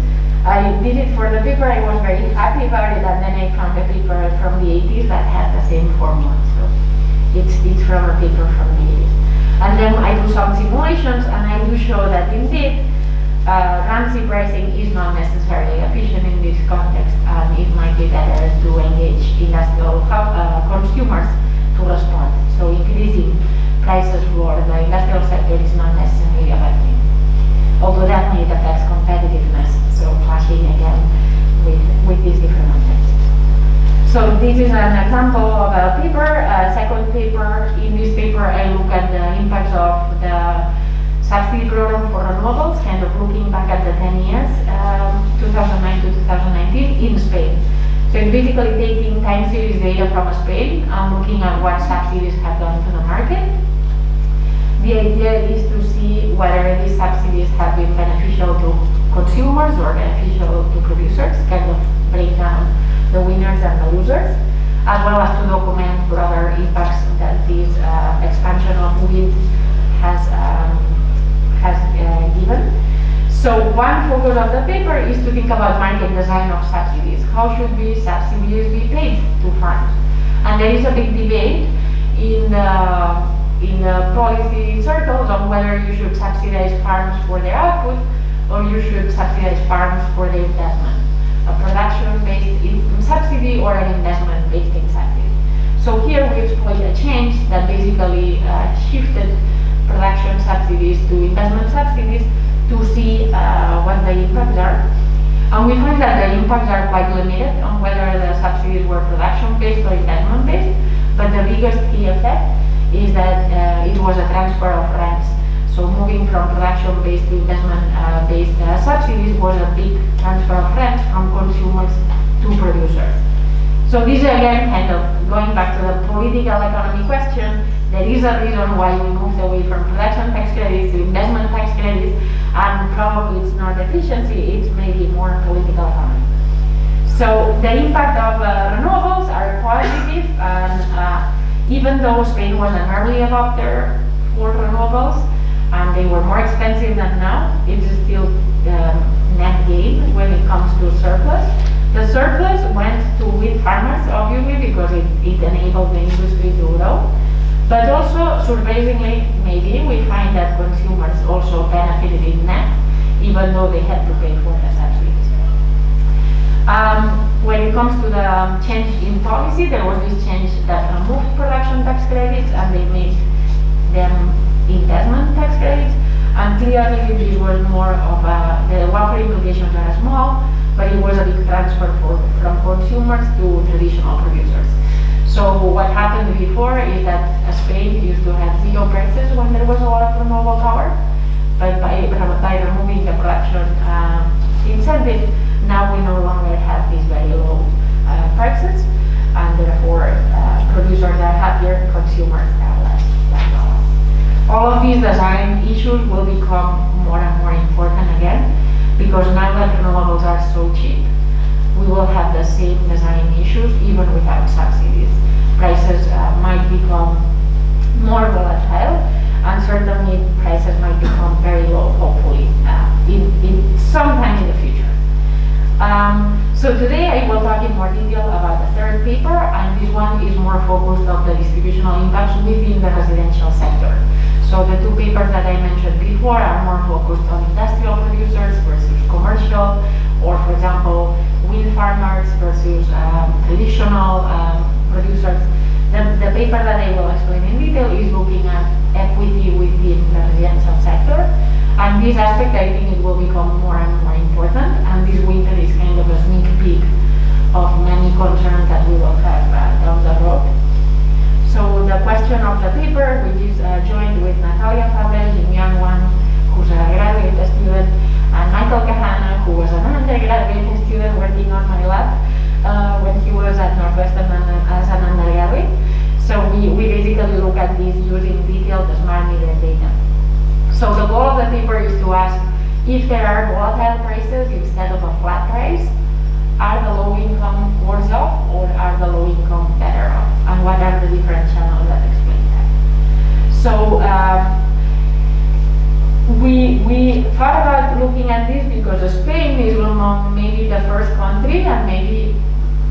I did it for the paper, I was very happy about it, and then I found a paper from the 80s that had the same formula. So it's from a paper from the 80s. And then I do some simulations, and I do show that indeed Ramsey pricing is not necessarily efficient in this context, and it might be better to engage industrial consumers to respond. So increasing prices for the industrial sector is not necessarily a bad thing, although definitely it affects competitiveness. So clashing again with these different objectives. So this is an example of a paper, a second paper. In this paper, I look at the impacts of the subsidy program for renewables, kind of looking back at the 10 years, 2009 to 2019. So it's basically taking time series data from Spain and looking at what subsidies have done to the market. The idea is to see whether these subsidies have been beneficial to consumers or beneficial to producers, kind of break down the winners and the losers, as well as to document broader impacts that this expansion of wind has given. So one focus of the paper is to think about market design of subsidies. How should these subsidies be paid to farms? And there is a big debate in the policy circles on whether you should subsidize farms for their output or you should subsidize farms for their investment. A production-based subsidy or an investment-based subsidy. So here we exploit a change that basically shifted production subsidies to investment subsidies to see what the impacts are. And we find that the impacts are quite limited on whether the subsidies were production-based or investment-based, but the biggest key effect is that it was a transfer of rents. So moving from production-based to investment-based subsidies was a big transfer of rents from consumers to producers. So this again, kind of going back to the political economy question, there is a reason why we moved away from production tax credits to investment tax credits, and probably it's not efficiency, it's maybe more political economy. So the impact of renewables are positive, and even though Spain was an early adopter for renewables, and they were more expensive than now, it is still net gain when it comes to surplus. The surplus went to wind farmers, obviously, because it enabled the industry to grow. But also, surprisingly, maybe, we find that consumers also benefited in net, even though they had to pay for the subsidies. When it comes to the change in policy, there was this change that removed production tax credits and they made them investment tax credits, and clearly this was more of the welfare implications are small, but it was a big transfer from consumers to traditional producers. So what happened before is that Spain used to have zero prices when there was a lot of renewable power, but by removing the production incentive, now we no longer have these very low prices, and therefore producers are happier, consumers are less. All of these design issues will become more and more important again, because now that renewables are so cheap, we will have the same design issues even without subsidies. Prices might become more volatile, and certainly prices might become very low, hopefully, in sometime in the future. So today I will talk in more detail about the third paper, and this one is more focused on the distributional impacts within the residential sector. So the two papers that I mentioned before are more focused on industrial producers versus commercial, or for example, wind farmers versus traditional producers. The paper that I will explain in detail is looking at equity within the residential sector. And this aspect, I think it will become more and more important, and this winter is kind of a sneak peek of many concerns that we will have down the road. So the question of the paper, which is joined with Natalia Fabel, Jin Wan, who's a graduate student, and Michael Kahana, who was an undergraduate student working on my lab when he was at Northwestern as an undergraduate. So we basically look at this using detailed smart meter data. So the goal of the paper is to ask if there are volatile prices instead of a flat price, are the low income worse off or are the low income better off? And what are the different channels that explain that? So we thought about looking at this because Spain is among maybe the first country, and maybe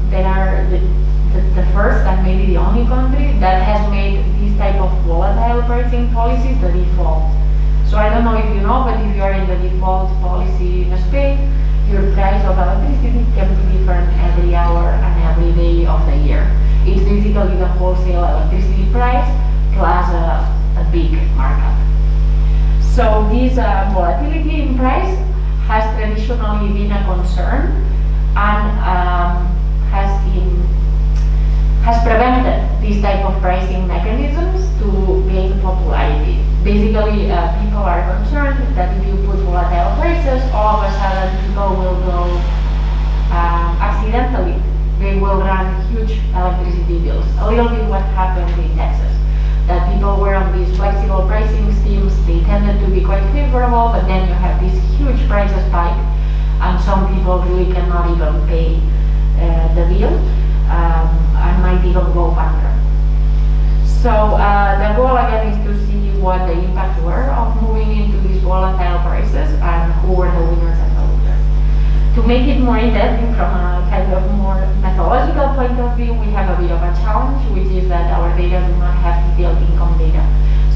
there are the first and maybe the only country that has made this type of volatile pricing policies the default. So I don't know if you know, but if you are in the default policy in Spain, your price of electricity can be different every hour and every day of the year. It's basically the wholesale electricity price plus a big markup. So this volatility in price has traditionally been a concern and has prevented these type of pricing mechanisms to gain popularity. Basically, people are concerned that if you put volatile prices, all of a sudden people will go accidentally. They we cannot even pay the bill, and might even go bankrupt. So the goal again is to see what the impacts were of moving into these volatile prices and who were the winners and the losers. To make it more in-depth from a kind of more methodological point of view, we have a bit of a challenge, which is that our data do not have detailed income data.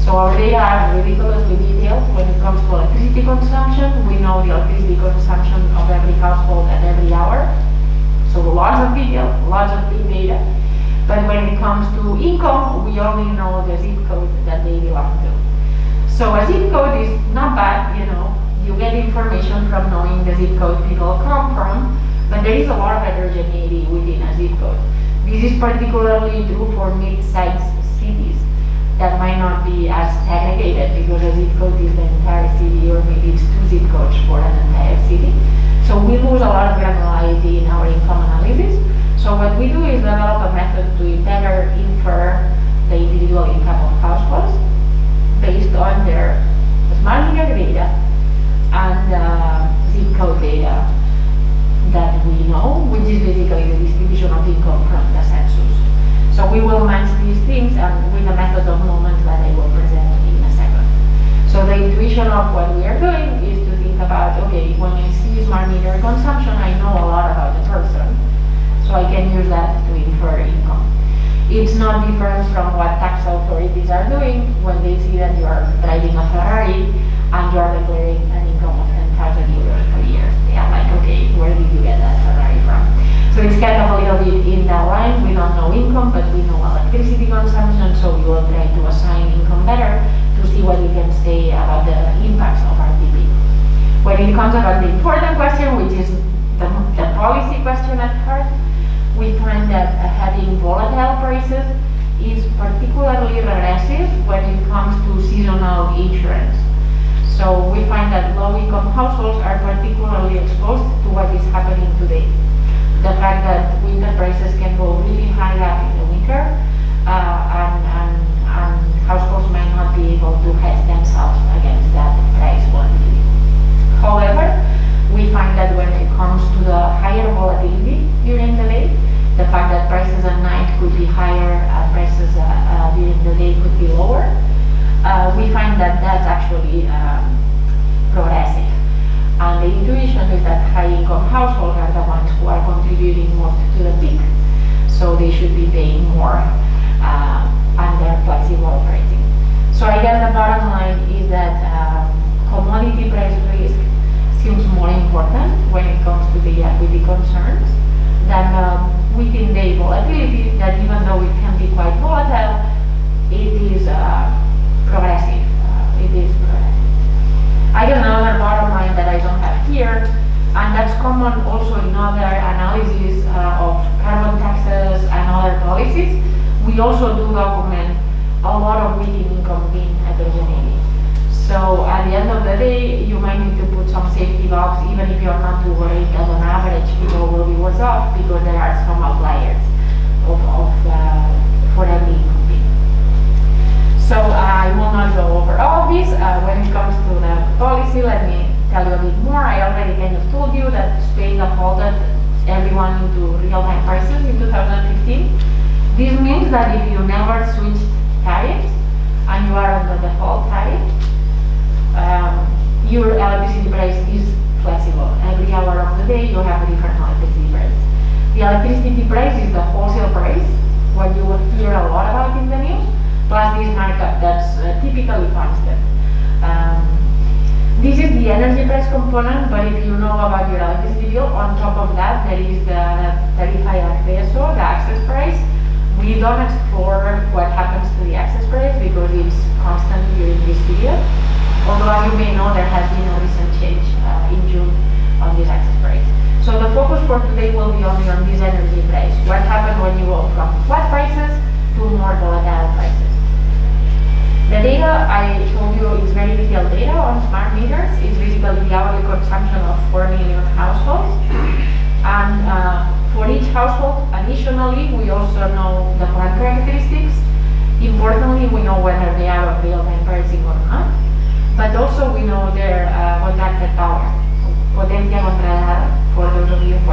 So our data are ridiculously detailed when it comes to electricity consumption. We know the electricity consumption of every household at every hour. So lots of detail, lots of big data. But when it comes to income, we only know the zip code that they belong to. So a zip code is not bad, you know. You get information from knowing the zip code people come from, but there is a lot of heterogeneity within a zip code. This is particularly true for mid-sized cities that might not be as segregated, because a zip code is the entire city, or maybe it's 2 zip codes for an entire city. So we lose a lot of granularity in our income analysis. So what we do is develop a method to better infer the individual income of households based on their smart meter data and zip code data that we know, which is basically the distribution of income from the census. So we will match these things and with a method of moment that I will present in a second. So the intuition of what we are doing is to think about, okay, when I see smart meter consumption, I know a lot about the person. So I can use that to infer income. It's not different from what tax authorities are doing when they see that you are driving a Ferrari and you are declaring an income of 10,000 euros per year. They are like, okay, where did you get that Ferrari from? So it's kind of a little bit in that line. We don't know income, but we know electricity consumption, so we will try to assign income better to see what we can say about the impacts of RTP. When it comes about the important question, which is the policy question at heart, we find that having volatile prices is particularly regressive when it comes to seasonal insurance. So we find that low-income households are particularly exposed to what is happening today. The fact that winter prices can go really high up in the winter, and households might not be able to hedge themselves against that price volatility. However, we find that when it comes to the higher volatility during the day, the fact that prices at night could be higher and prices during the day could be lower, we find that that's actually progressive. And the intuition is that high-income households are the ones who are contributing most to the peak, so they should be paying more under flexible pricing. So I guess the bottom line is that commodity price risk seems more important when it comes to the equity concerns than within day volatility, that even though it can be quite volatile, it is progressive. I guess another bottom line that I don't have here, and that's common also in other analyses of carbon taxes and other policies, we also do document a lot of within income being heterogeneity. So at the end of the day, you might need to put some safety valves, even if you're not too worried that on average people will be worse off, because there are some outliers for every income being. So I will not go over all of this. When it comes to the policy, let me tell you a bit more. I already kind of told you that Spain defaulted everyone into real-time prices in 2015. This means that if you never switch tariffs and you are on the default tariff, your electricity price is flexible. Every hour of the day you have a different electricity price. The electricity price is the wholesale price, what you will hear a lot about in the news, plus this markup that's typically constant. This is the energy price component, but if you know about your electricity bill, on top of that there is the tarifa de acceso, the access price. We don't explore what happens to the access price because it's constant during this period. Although, as you may know, there has been a recent change in June on this access price. So the focus for today will be only on this energy price. What happens when you go from flat prices to more volatile prices? The data I told you is very detailed data on smart meters. It's basically the hourly consumption of 4 million households. And for each household, additionally, we also know the plant characteristics. Importantly, we know whether they are on real-time pricing or not. But also we know their contracted power, potencia contratada, for those of you who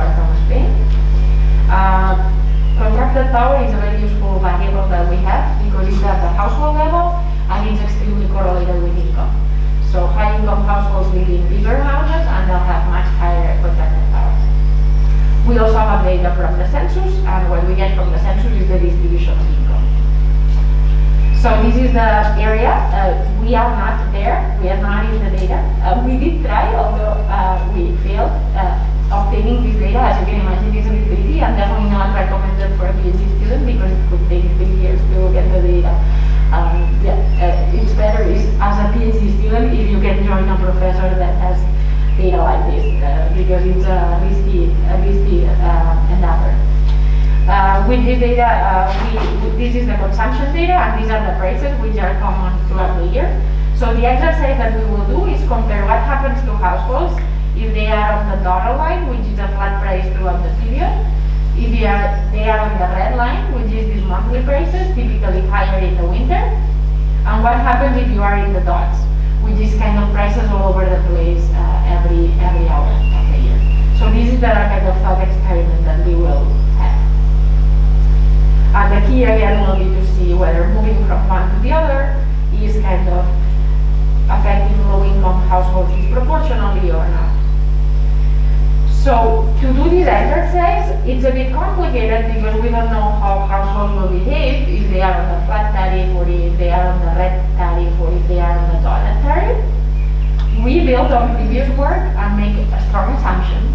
data from the census, and what we get from the census is the distribution of income. So this is the area. We are not there. We are not in the data. We did try, although we failed. Obtaining this data, as you can imagine, is a bit tricky and definitely not recommended for a PhD student because it could take 3 years to get the data. It's better as a PhD student if you can join a professor that has data like this because it's a risky endeavor. With this data, this is the consumption data and these are the prices which are common throughout the year. So the exercise that we will do is compare what happens to households if they are on the dotted line, which is a flat price throughout the period. If they are on the red line, which is these monthly prices, typically higher in the winter. And what happens if you are in the dots, which is kind of prices all over the place every hour of the year. So this is the kind of thought experiment that we will have. And the key again will be to see whether moving from one to the other is kind of affecting low-income households disproportionately or not. So to do this exercise, it's a bit complicated because we don't know how households will behave if they are on the flat tariff or if they are on the red tariff or if they are on the dotted tariff. We build on previous work and make a strong assumption,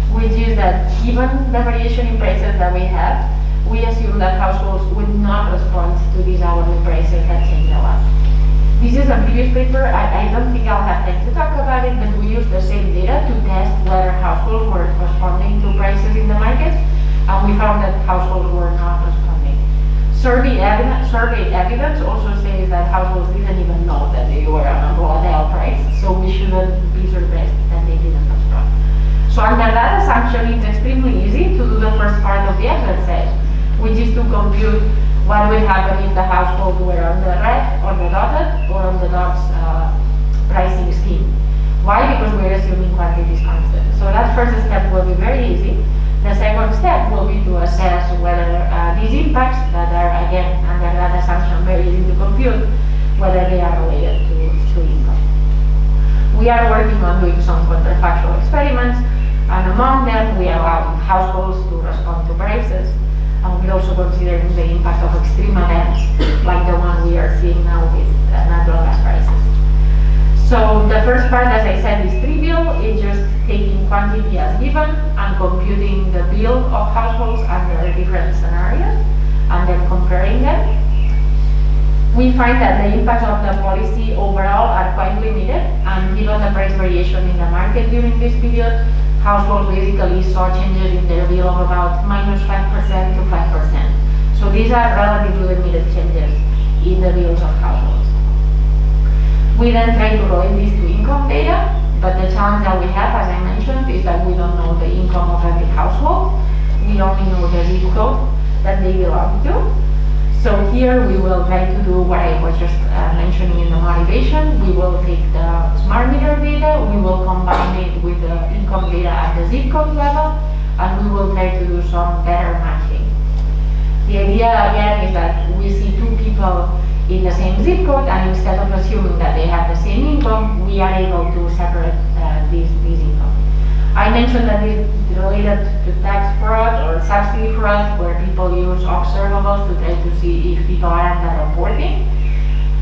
which is that given the variation in prices that we have, we assume that households would not respond to these hourly prices that change a lot. This is a previous paper. I don't think I'll have time to talk about it, but we used the same data to test whether households were responding to prices in the market, and we found that households were not responding. Survey evidence also says that households didn't even know that they were on a volatile price, so we shouldn't be surprised that they didn't respond. So under that assumption, it's extremely easy to do the first part of the exercise, which is to compute what would happen if the household were on the red, on the dotted, or on the dots pricing scheme. Why? Because we're assuming quantity is constant. So that first step will be very easy. The second step will be to assess whether these impacts that are, again, under that assumption very easy to compute, whether they are related to income. We are working on doing some counterfactual experiments, and among them we allow households to respond to prices. And we're also considering the impact of extreme events, like the one we are seeing now with natural gas prices. So the first part, as I said, is trivial. It's just taking quantity as given and computing the bill of households under different scenarios, and then comparing them. We find that the impacts of the policy overall are quite limited, and given the price variation in the market during this period, households basically saw changes in their bill of about -5% to 5%. So these are relatively limited changes in the bills of households. We then try to relate this to income data, but the challenge that we have, as I mentioned, is that we don't know the income of every household. We only know the zip code that they belong to. So here we will try to do what I was just mentioning in the motivation. We will take the smart meter data, we will combine it with the income data at the zip code level, and we will try to do some better matching. The idea again is that we see two people in the same zip code, and instead of assuming that they have the same income, we are able to separate these income. I mentioned that it's related to tax fraud or subsidy fraud, where people use observables to try to see if people are underreporting.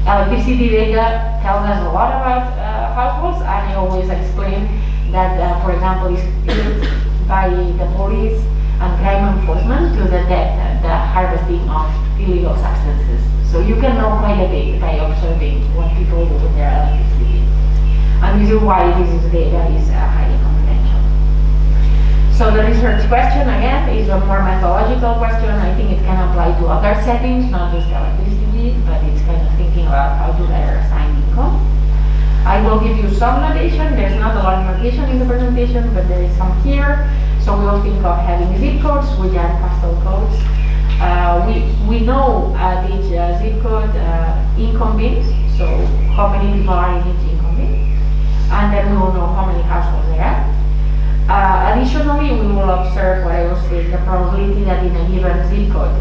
Electricity data tells us a lot about households, and I always explain that, for example, it's used by the police and crime enforcement to detect the harvesting of illegal substances. So you can know quite a bit by observing what people do with their electricity. And this is why this data is highly confidential. So the research question, again, is a more methodological question. I think it can apply to other settings, not just electricity, but it's kind of thinking about how to better assign income. I will give you some notation. There's not a lot of notation in the presentation, but there is some here. So we will think of having zip codes, which are postal codes. We know at each zip code income bins, so how many people are in each income bin, and then we will know how many households there are. Additionally, we will observe what I was saying, the probability that in a given zip code,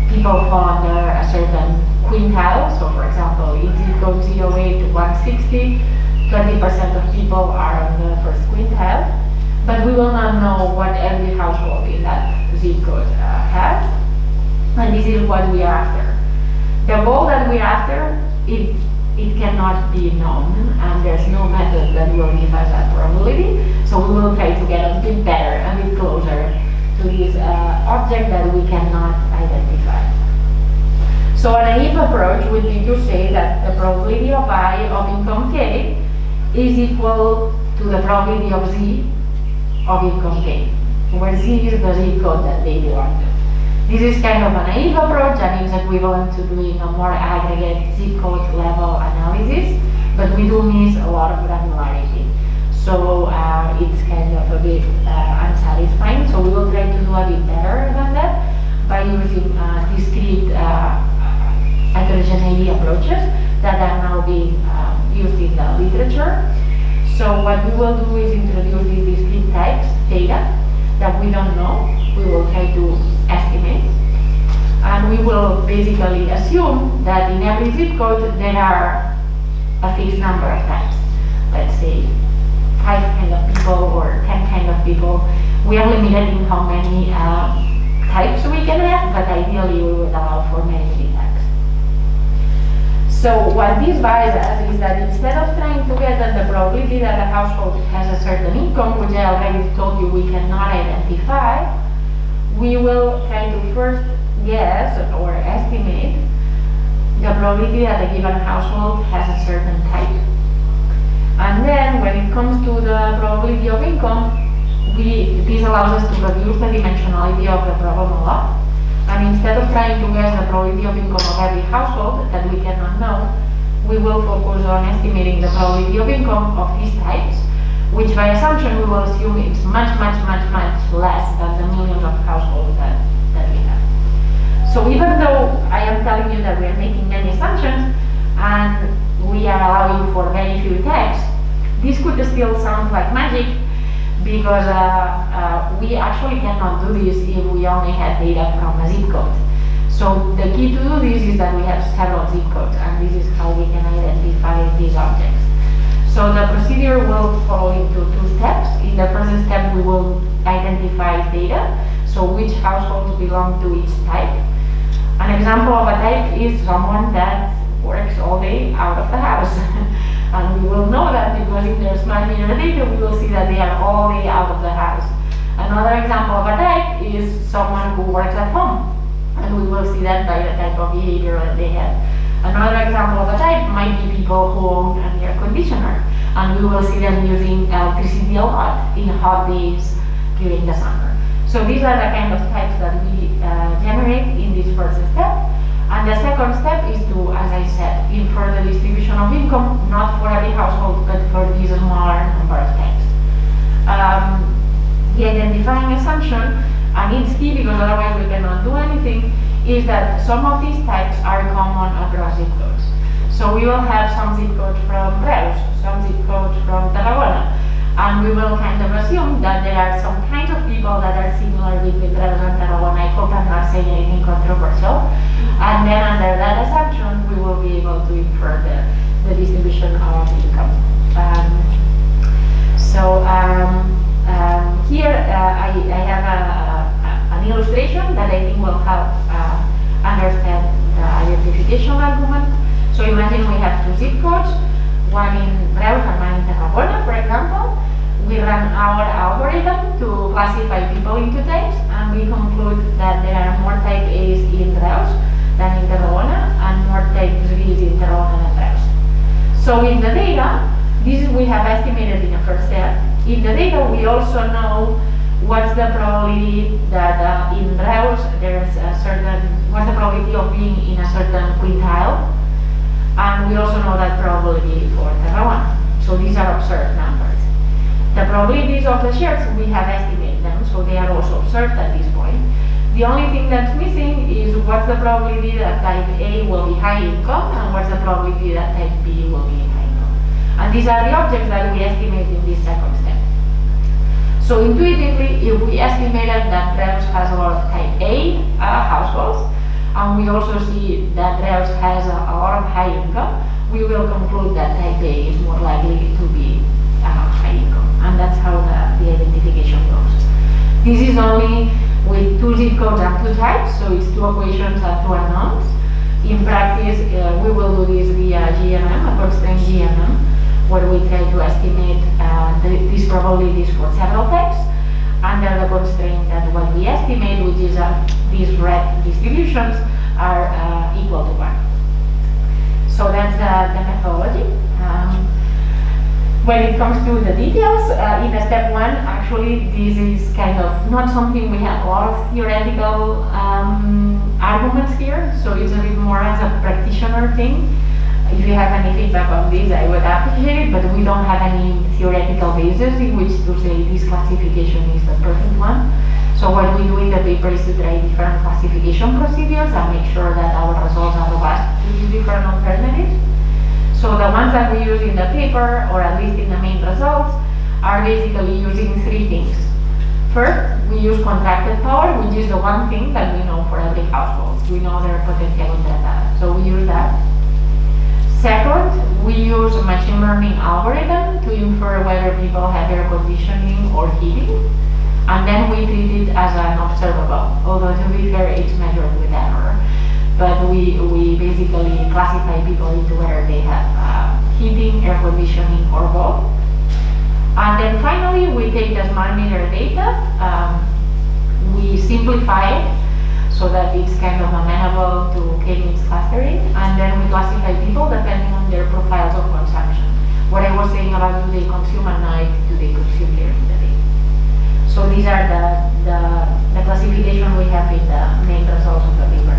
people fall under a certain quintile. So for example, in zip code 08 to 160, 20% of people are on the first quintile. but we will not know what every household in that zip code has, and this is what we are after. The goal that we're after, it cannot be known, and there's no method that will give us that probability, so we will try to get a bit better, a bit closer to this object that we cannot identify. So a naive approach would be to say that the probability of I of income K is equal to the probability of Z of income K, where Z is the zip code that they belong to. This is kind of a naive approach, and it's equivalent to doing a more aggregate zip code level analysis, but we do miss a lot of granularity. So it's kind of a bit unsatisfying, so we will try to do a bit better than that by using discrete heterogeneity approaches that are now being used in the literature. So what we will do is introduce these discrete types data that we don't know. We will try to estimate, and we will basically assume that in every zip code there are a fixed number of types. Let's say 5 kind of people or 10 kind of people. We are limited in how many types we can have, but ideally we would allow for many types. So what this buys us is that instead of trying to get at the probability that a household has a certain income, which I already told you we cannot identify, we will try to first guess or estimate the probability that a given household has a certain type. And then when it comes to the probability of income, this allows us to reduce the dimensionality of the problem a lot. And instead of trying to guess the probability of income of every household that we cannot know, we will focus on estimating the probability of income of these types, which by assumption we will assume it's much less than the millions of households that we have. So even though I am telling you that we are making many assumptions and we are allowing for very few types, this could still sound like magic, because we actually cannot do this if we only have data from a zip code. So the key to do this is that we have several zip codes, and this is how we can identify these objects. So the procedure will follow into 2 steps. In the first step, we will identify data, so which households belong to each type. An example of a type is someone that works all day out of the house. And we will know that because in their smart meter data, we will see that they are all day out of the house. Another example of a type is someone who works at home, and we will see that by the type of behavior that they have. Another example of a type might be people who own an air conditioner, and we will see them using electricity a lot in hot days during the summer. So these are the kind of types that we generate in this first step. And the second step is to, as I said, infer the distribution of income, not for every household, but for this smaller number of types. The identifying assumption, and it's key because otherwise we cannot do anything, is that some of these types are common across zip codes. So we will have some zip codes from Reus, some zip codes from Tarragona, and we will kind of assume that there are some kinds of people that are similar between Reus and Tarragona. I hope I'm not saying anything controversial. And then under that assumption, we will be able to infer the distribution of income. Here I have an illustration that I think will help understand the identification argument. So imagine we have 2 zip codes, one in Reus and one in Tarragona, for example. We run our algorithm to classify people into types, and we conclude that there are more type A's in Reus than in Tarragona, and more type B's in Tarragona than Reus. So in the data, this we have estimated in the first step. In the data, we also know what's the probability that in Reus there's a certain, what's the probability of being in a certain quintile, and we also know that probability for Tarragona. So these are observed numbers. The probabilities of the shares, we have estimated them, so they are also observed at this point. The only thing that's missing is what's the probability that type A will be high income, and what's the probability that type B will be high income. And these are the objects that we estimate in this second step. So intuitively, if we estimated that Reus has a lot of type A households, and we also see that Reus has a lot of high income, we will conclude that type A is more likely to be high income. And that's how the identification This is only with 2 zip codes and 2 types, so it's 2 equations and 2 unknowns. In practice, we will do this via GMM, a constraint GMM, where we try to estimate these probabilities for several types under the constraint that what we estimate, which is these red distributions, are equal to 1. So that's the methodology. When it comes to the details, in step 1, actually this is kind of not something we have a lot of theoretical arguments here, so it's a bit more as a practitioner thing. If you have any feedback on this, I would appreciate it, but we don't have any theoretical basis in which to say this classification is the perfect one. So what we do in the paper is to try different classification procedures and make sure that our results are robust to these different alternatives. So the ones that we use in the paper, or at least in the main results, are basically using 3 things. First, we use contracted power, which is the one thing that we know for every household. We know their potencia contratada, so we use that. Second, we use a machine learning algorithm to infer whether people have air conditioning or heating, and then we treat it as an observable, although to be fair, it's measured with error. But we basically classify people into whether they have heating, air conditioning, or both. And then finally, we take the smart meter data, we simplify it so that it's kind of amenable to K-means clustering, and then we classify people depending on their profiles of consumption. What I was saying about do they consume at night, do they consume during the day. So these are the classification we have in the main results of the paper.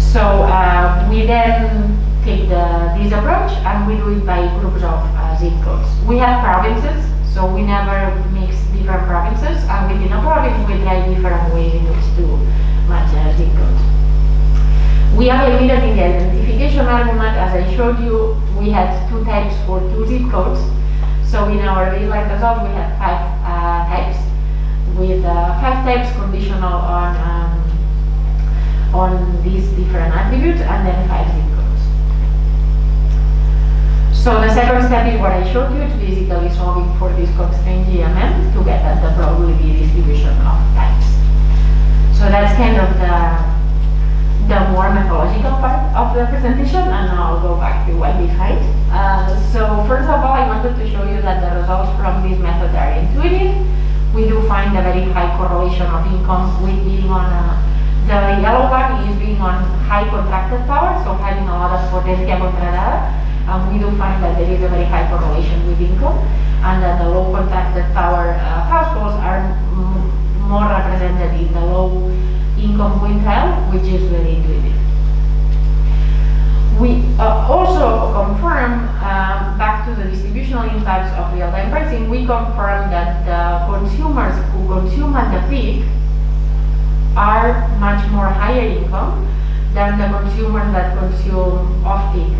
So we then take this approach and we do it by groups of zip codes. We have provinces, so we never mix different provinces, and within a province we try different ways in which to match zip codes. We are limited in the identification argument. As I showed you, we had 2 types for 2 zip codes. So in our baseline result we have 5 types, with 5 types conditional on these different attributes, and then 5 zip codes. So the second step is what I showed you. It's basically solving for this constraint GMM to get at the probability distribution of types. So that's kind of the more methodological part of the presentation, and now I'll go back to what we find. So first of all, I wanted to show you that the results from this method are intuitive. We do find a very high correlation of income with being on the yellow one is being on high contracted power, so having a lot of potencia contratada. We do find that there is a very high correlation with income, and that the low contracted power households are more represented in the low income quintile, which is very intuitive. We also confirm, back to the distributional impacts of real-time pricing, we confirm that the consumers who consume at the peak are much more higher income than the consumers that consume off-peak,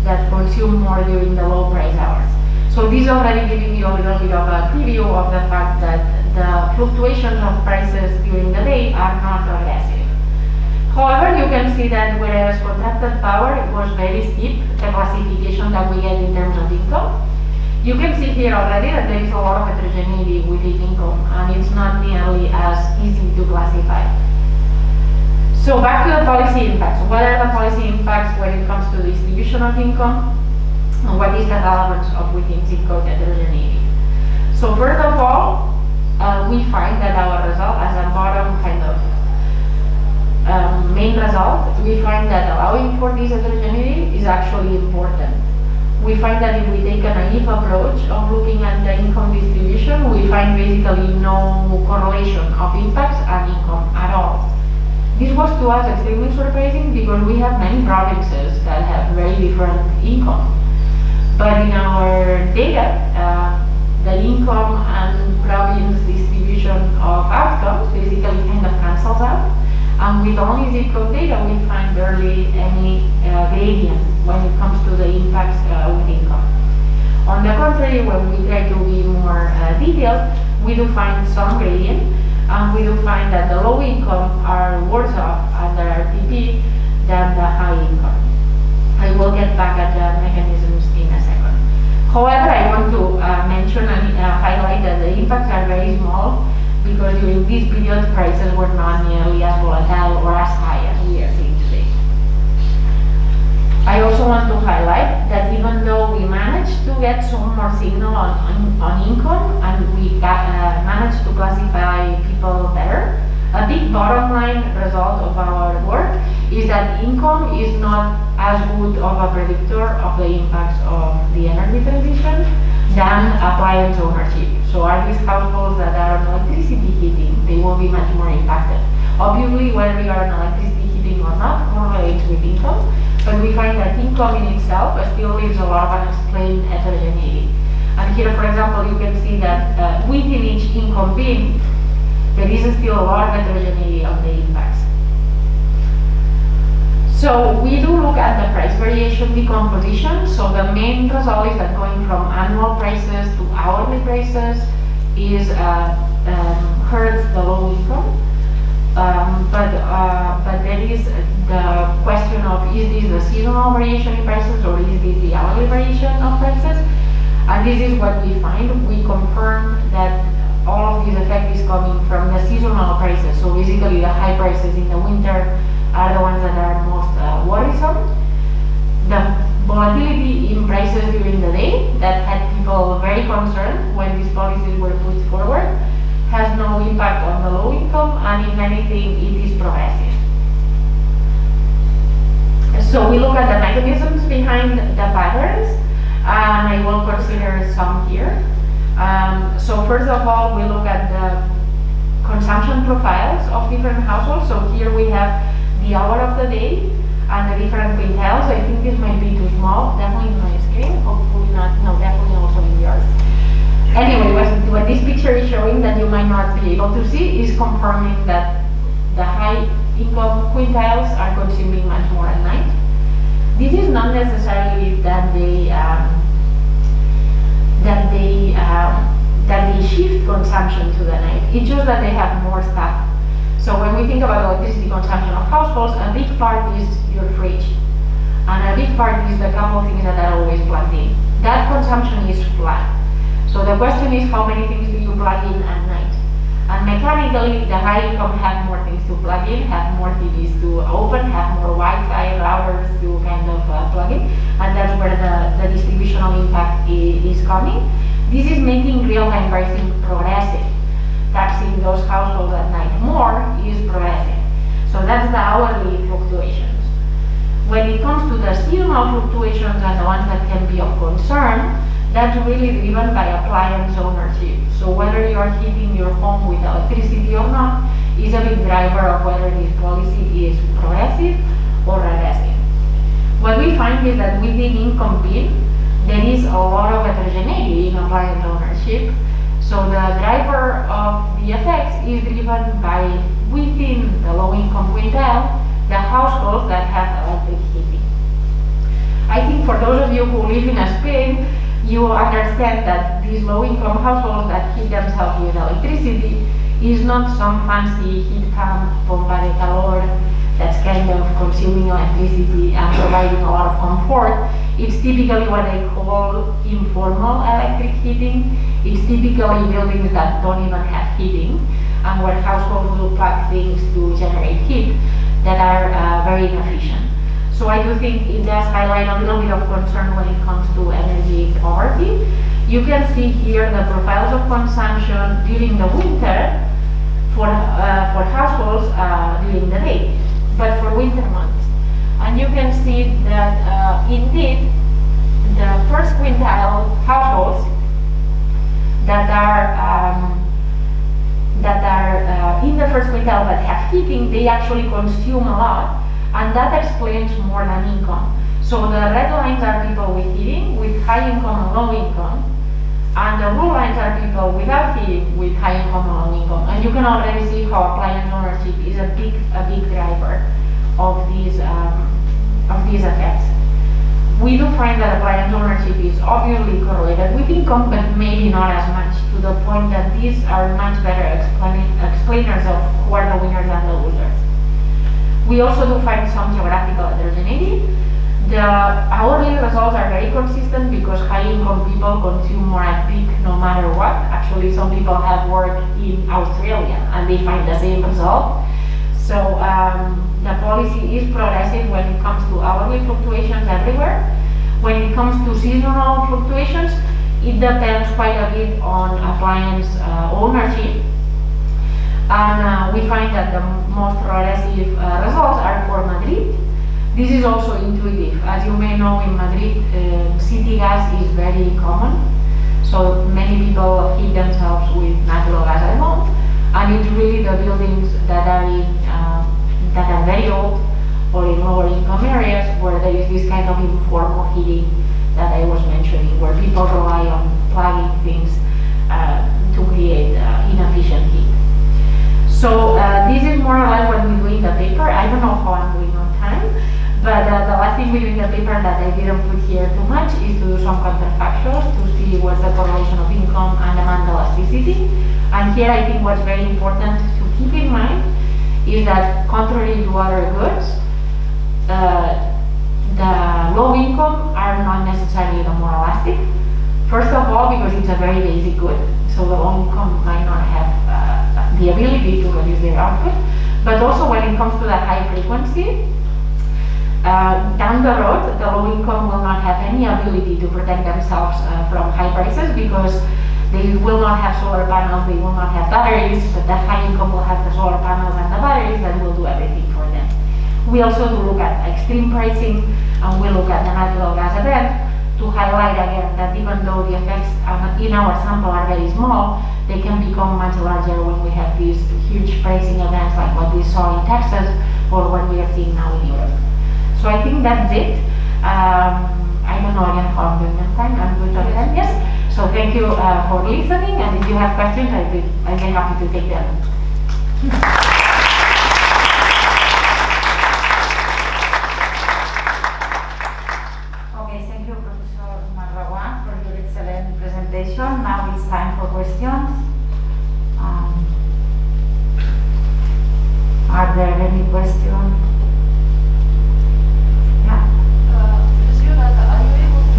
that consume more during the low price hours. So this already giving you a little bit of a preview of the fact that the fluctuations of prices during the day are not aggressive. However, you can see that whereas contracted power was very steep, the classification that we get in terms of income, you can see here already that there is a lot of heterogeneity within income, and it's not nearly as easy to classify. So back to the policy impacts. What are the policy impacts when it comes to the distribution of income, and what is the relevance of within zip code heterogeneity? So first of all, we find that our result, as a bottom kind of main result, we find that allowing for this heterogeneity is actually important. We find that if we take a naive approach of looking at the income distribution, we find basically no correlation of impacts and income at all. This was to us extremely surprising because we have many provinces that have very different income. But in our data, the income and province distribution of outcomes basically kind of cancels out. And with only zip code data, we find barely any gradient when it comes to the impacts with income. On the contrary, when we try to be more detailed, we do find some gradient, and we do find that the low income are worse off under RTP than the high income. I will get back at the mechanisms in a second. However, I want to mention and highlight that the impacts are very small because during this period prices were not nearly as volatile or as high as we are seeing today. I also want to highlight that even though we managed to get some more signal on income and we managed to classify people better, a big bottom line result of our work is that income is not as good of a predictor of the impacts of the energy transition than appliance ownership. So are these households that are on electricity heating, they will be much more impacted. Obviously, whether we are on electricity heating or not correlates with income, but we find that income in itself still leaves a lot of unexplained heterogeneity. And here, for example, you can see that within each income bin, there is still a lot of heterogeneity on the impacts. So we do look at the price variation decomposition. So the main result is that going from annual prices to hourly prices is hurts the low income. But there is the question of, is this the seasonal variation in prices or is this the hourly variation of prices? And this is what we find. We confirm that all of this effect is coming from the seasonal prices. So basically the high prices in the winter are the ones that are most worrisome. The volatility in prices during the day that had people very concerned when these policies were put forward has no impact on the low income, and if anything, it is progressive. So we look at the mechanisms behind the patterns, and I will consider some here. So first of all, we look at the consumption profiles of different households. So here we have the hour of the day and the different quintiles. I think this might be too small, definitely in my screen, hopefully not, no, definitely also in yours. Anyway, what this picture is showing that you might not be able to see is confirming that the high income quintiles are consuming much more at night. This is not necessarily that they shift consumption to the night. It's just that they have more stuff. So when we think about electricity consumption of households, a big part is your fridge, and a big part is the couple of things that are always plugged in. That consumption is flat. So the question is, how many things do you plug in at night? And mechanically, the high income have more things to plug in, have more TVs to open, have more Wi-Fi routers to kind of plug in, and that's where the distributional impact is coming. This is making real-time pricing progressive. Taxing those households at night more is progressive. So that's the hourly fluctuations. When it comes to the seasonal fluctuations and the ones that can be of concern, that's really driven by appliance ownership. So whether you are heating your home with electricity or not is a big driver of whether this policy is progressive or regressive. What we find is that within income bin, there is a lot of heterogeneity in appliance ownership. So the driver of the effects is driven by, within the low-income quintile, the households that have electric heating. I think for those of you who live in Spain, you understand that these low-income households that heat themselves with electricity is not some fancy heat pump, pompa de calor, that's kind of consuming electricity and providing a lot of comfort. It's typically what they call informal electric heating. It's typically buildings that don't even have heating, and where households will plug things to generate heat that are very inefficient. So I do think it does highlight a little bit of concern when it comes to energy poverty. You can see here the profiles of consumption during the winter for households during the day, but for winter months. And you can see that indeed the first quintile households that are in the first quintile that have heating, they actually consume a lot, and that explains more than income. So the red lines are people with heating, with high income and low income, and the blue lines are people without heating, with high income and low income. And you can already see how appliance ownership is a big driver of these effects. We do find that appliance ownership is obviously correlated with income, but maybe not as much, to the point that these are much better explainers of who are the winners and the losers. We also do find some geographical heterogeneity. The hourly results are very consistent because high-income people consume more at peak no matter what. Actually, some people have worked in Australia and they find the same result. So the policy is progressive when it comes to hourly fluctuations everywhere. When it comes to seasonal fluctuations, it depends quite a bit on appliance ownership. And we find that the most progressive results are for Madrid. This is also intuitive. As you may know, in Madrid, city gas is very common. So many people heat themselves with natural gas at home. And it's really the buildings that are very old or in lower income areas where there is this kind of informal heating that I was mentioning, where people rely on plugging things to create inefficient heat. So this is more or less what we do in the paper. I don't know how I'm doing on time, but the last thing we do in the paper that I didn't put here too much is to do some counterfactuals to see what's the correlation of income and demand elasticity. And here I think what's very important to keep in mind is that contrary to other goods, the low income are not necessarily the more elastic. First of all, because it's a very basic good, so the low income might not have the ability to reduce their output. But also when it comes to the high frequency, down the road, the low income will not have any ability to protect themselves from high prices because they will not have solar panels, they will not have batteries, but the high income will have the solar panels and the batteries that will do everything for them. We also do look at extreme pricing, and we look at the natural gas event to highlight again that even though the effects in our sample are very small, they can become much larger when we have these huge pricing events like what we saw in Texas or what we are seeing now in Europe. So I think that's it. I don't know again how I'm doing on time. I'm good on time, yes. So thank you for listening, and if you have questions, I'd be happy to take them. Okay, thank you, Professor Rawan, for your excellent presentation. Now it's time for questions. Are there any questions? Yeah.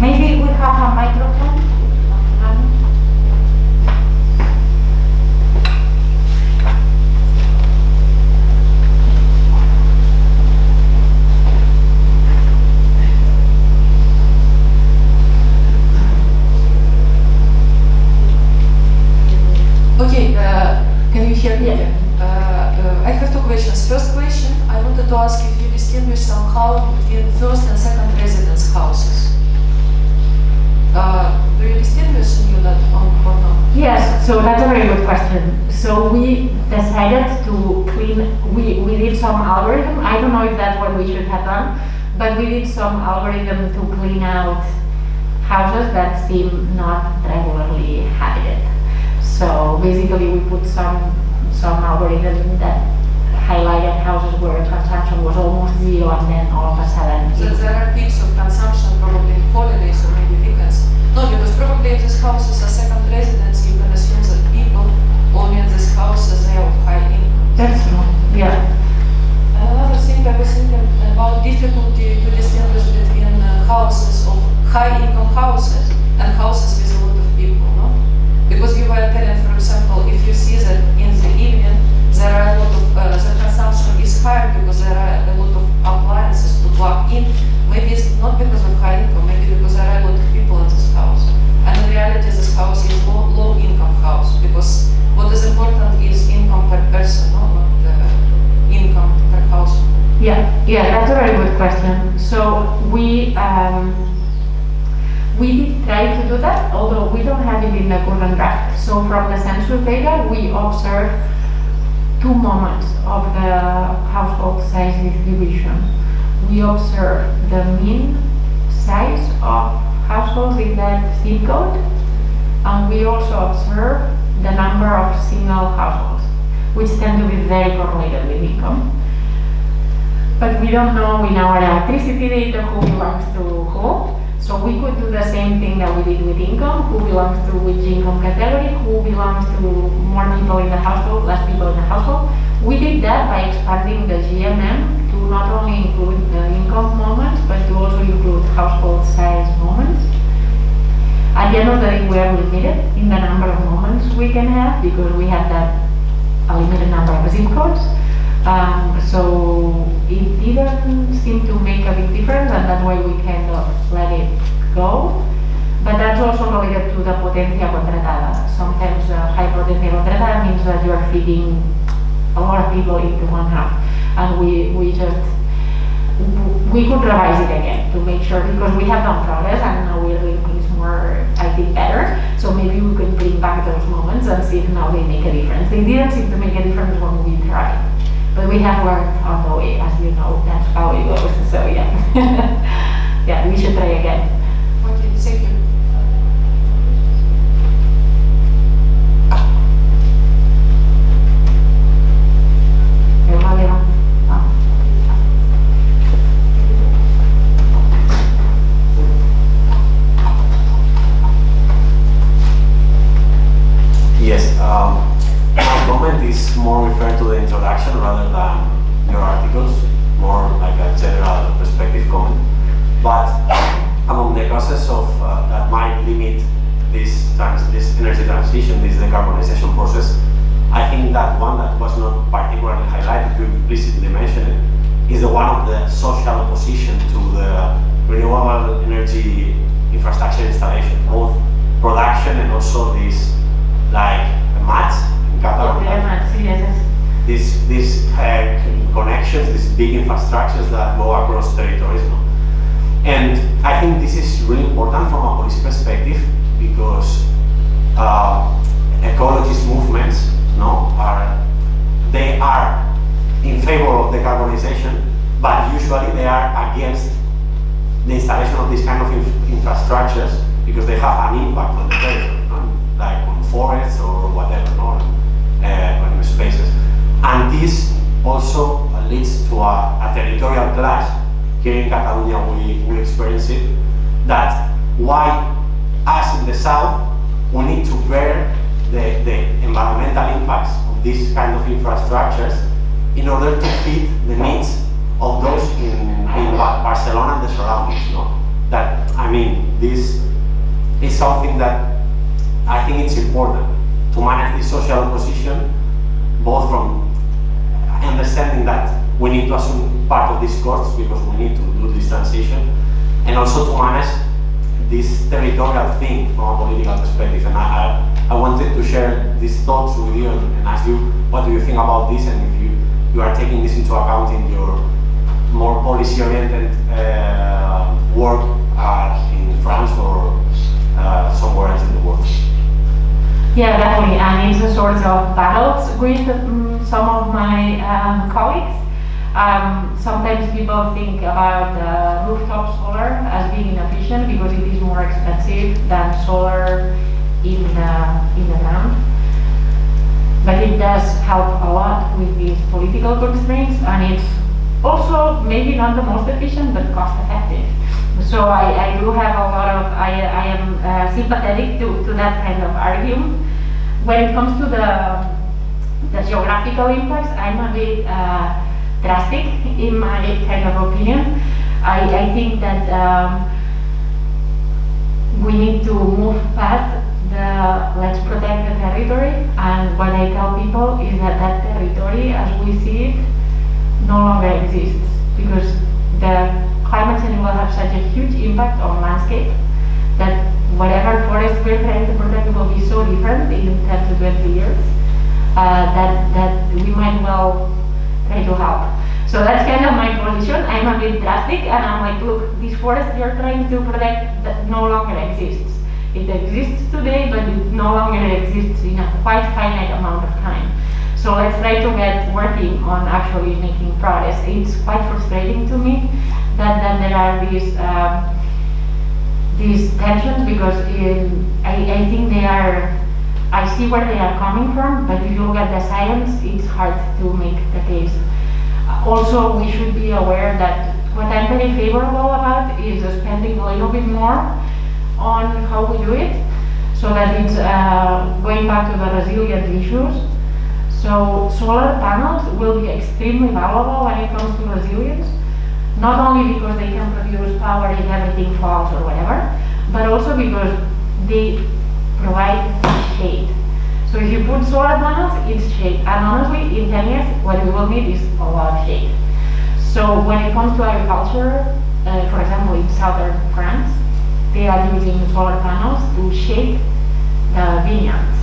Maybe we have a microphone. Okay, can you hear me? Yeah. I have two questions. First question, I wanted to ask if you distinguish somehow between first and second residence houses. Do you distinguish in that or not? Yes, so that's a very good question. So we decided to clean, we did some algorithm. I don't know if that's what we should have done, but we did some algorithm to clean out houses that seem not regularly habited. So basically we put some algorithm that highlighted houses where consumption was almost zero and then all of a sudden. So there are peaks of consumption probably in holidays or maybe weekends. No, because probably if these houses are second residence, you can assume that people only in these houses they are of high income. That's true, yeah. Another thing I was thinking about difficulty to distinguish between houses of high income houses and houses with a lot of people, no? Because you were telling, for example, if you see that in the evening there are a lot of, the consumption is higher because there are a lot of appliances to plug in, maybe it's not because of high income, maybe because there are a lot of people in this house. And in reality this house is low income house, because what is important is income per person, no? Not income per house. Yeah, that's a very good question. So we did try to do that, although we don't have it in the current draft. So from the census data, we observe two moments of the household size distribution. We observe the mean size of households in that zip code, and we also observe the number of single households, which tend to be very correlated with income. But we don't know in our electricity data who belongs to who. So we could do the same thing that we did with income, who belongs to which income category, who belongs to more people in the household, less people in the household. We did that by expanding the GMM to to not only include the income moments, but to also include household size moments. At the end of the day, we are limited in the number of moments we can have because we have a limited number of zip codes. So it didn't seem to make a big difference, and that's why we kind of let it go. But that's also related to the potencia contratada. Sometimes high potencia contratada means that you are feeding a lot of people into one house. And we could revise it again to make sure, because we have done progress and now we're doing things more, I think, better. So maybe we could bring back those moments and see if now they make a difference. They didn't seem to make a difference when we tried. But we have learned on the way, as you know, that's how it goes. So yeah, yeah, we should try again. Okay, thank you. Yes, my comment is more referred to the introduction rather than your articles, more like a general perspective comment. But among the causes of that might limit this energy transition, this decarbonization process, I think that one that was not particularly highlighted, you implicitly mentioned it, is the one of the social opposition to the renewable energy infrastructure installation, both production and also this, like mats in Catalan. These connections, these big infrastructures that go across territories. No? And I think this is really important from a policy perspective because ecologist movements they are in favor of decarbonization, but usually they are against the installation of these kind of infrastructures because they have an impact on the territory, like on forests or whatever, on spaces. And this also leads to a territorial clash. Here in Catalonia we experience it, that why us in the south we need to bear the environmental impacts of these kind of infrastructures in order to fit the needs of those in Barcelona and the surroundings. That, I mean, this is something that I think it's important to manage the social opposition, both from understanding that we need to assume part of these costs because we need to do this transition, and also to manage this territorial thing from a political perspective. And I wanted to share these thoughts with you and ask you, what do you think about this, and if you are taking this into account in your more policy-oriented work in France or somewhere else in the world? Yeah, definitely, and it's a sort of battles with some of my colleagues. Sometimes people think about rooftop solar as being inefficient because it is more expensive than solar in the ground. But it does help a lot with these political constraints, and it's also maybe not the most efficient, but cost effective. So I do have a lot of, I am sympathetic to that kind of argument. When it comes to the geographical impacts, I'm a bit drastic in my kind of opinion. I think that we need to move past let's protect the territory, and what I tell people is that territory as we see it no longer exists, because the climate change will have such a huge impact on landscape that whatever forest we're trying to protect will be so different in 10 to 20 years that we might well try to help. So that's kind of my position. I'm a bit drastic, and I'm like, look, this forest you're trying to protect that no longer exists. It exists today, but it no longer exists in a quite finite amount of time. So let's try to get working on actually making progress. It's quite frustrating to me that there are these tensions, because I think I see where they are coming from, but if you look at the science, it's hard to make the case. Also, we should be aware that what I'm very favorable about is spending a little bit more on how we do it, so that it's going back to the resilient issues. So So solar panels will be extremely valuable when it comes to resilience, not only because they can produce power if everything falls or whatever, but also because they provide shade. So if you put solar panels, it's shade. And honestly, in 10 years, what we will need is a lot of shade. So when it comes to agriculture, for example, in southern France, they are using solar panels to shade the vineyards.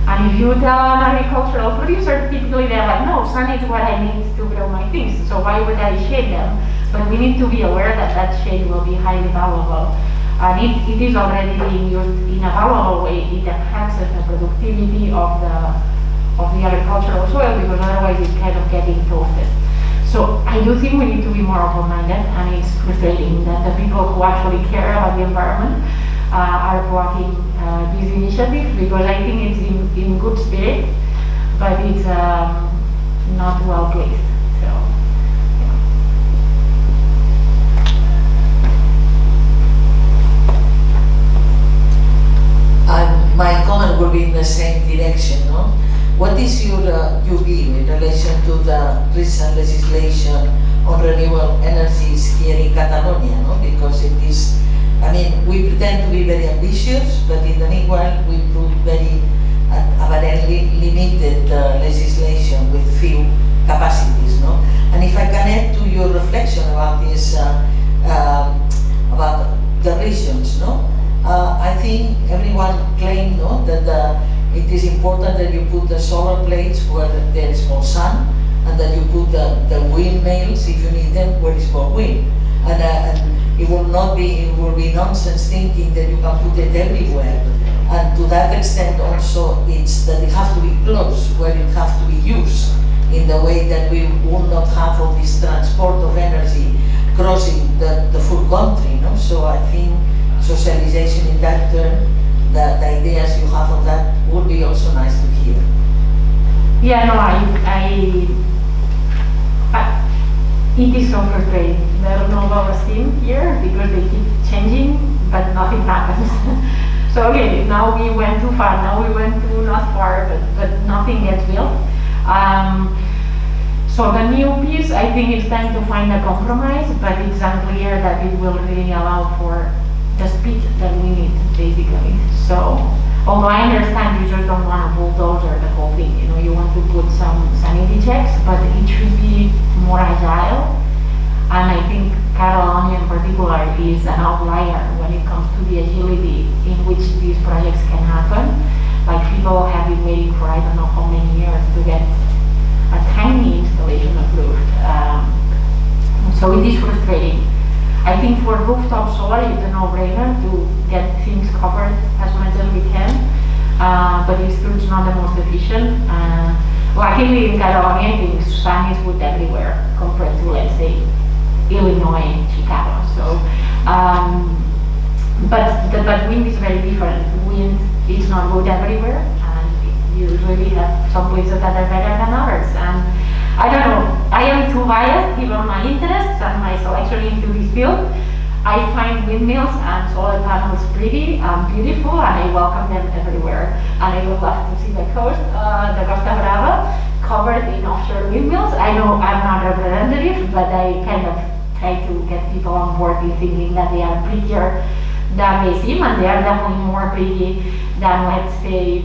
And if you tell an agricultural producer, typically they're like, no, sun is what I need to grow my things, so why would I shade them? But we need to be aware that that shade will be highly valuable. And it is already being used in a valuable way. It enhances the productivity of the agricultural soil, because otherwise it's kind of getting toasted. So I do think we need to be more open-minded, and it's frustrating that the people who actually care about the environment are blocking these initiatives, because I think it's in good spirit, but it's not well placed. So, And my comment will be in the same direction, no? What is your view in relation to the recent legislation on renewable energies here in Catalonia, no? Because it is, I mean, we pretend to be very ambitious, but in the meanwhile we put very apparently limited legislation with few capacities, no? And if I can add to your reflection about this, about the regions, no? I think everyone claimed, no, that it is important that you put the solar plates where there is more sun, and that you put the windmills, if you need them, where is more wind. And it will be nonsense thinking that you can put it everywhere. And to that extent also, it's that it has to be close where it has to be used, in the way that we will not have all this transport of energy crossing the full country, no? So I think socialization in that term, the ideas you have of that would be also nice to hear. yeah, no, it is so frustrating. There is no self-esteem here because they keep changing, but nothing happens. So okay, now we went too far, now we went too not far, but nothing gets built. So the new piece, I think it's time to find a compromise, but it's unclear that it will really allow for the speed that we need, basically. So, although I understand you just don't want to bulldozer the whole thing, you know, you want to put some sanity checks, but it should be more agile. And I think Catalonia in particular is an outlier when it comes to the agility in which these projects can happen. Like, people have been waiting for I don't know how many years to get a tiny installation approved. So it is frustrating. I think for rooftop solar, it's a no-brainer to get things covered as much as we can, but it's still not the most efficient. Luckily in Catalonia, I think sun is good everywhere compared to, let's say, Illinois, Chicago. So, but wind is very different. Wind is not good everywhere, and you really have some places that are better than others. And I don't know, I am too biased given my interests and my selection into this field. I find windmills and solar panels pretty and beautiful, and I welcome them everywhere. And I would love to see the coast, the Costa Brava, covered in offshore windmills. I know I'm not representative, but I kind of try to get people on board in thinking that they are prettier than they seem, and they are definitely more pretty than, let's say,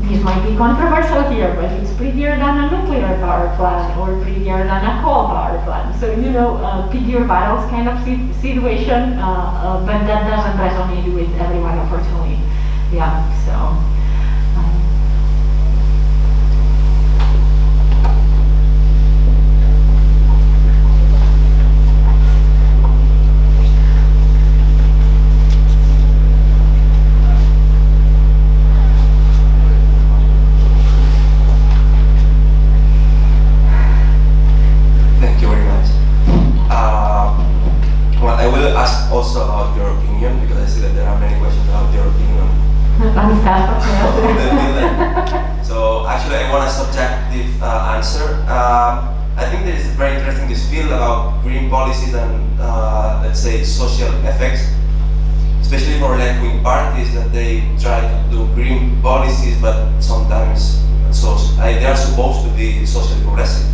this might be controversial here, but it's prettier than a nuclear power plant or prettier than a coal power plant. So, you know, pick your battles kind of situation, but that doesn't resonate with everyone, unfortunately. Yeah, so. Also about your opinion, because I see that there are many questions about your opinion on the field. So actually I want a subjective answer. I think there is very interesting this field about green policies and let's say social effects, especially for left-wing parties, that they try to do green policies, but sometimes they are supposed to be socially progressive.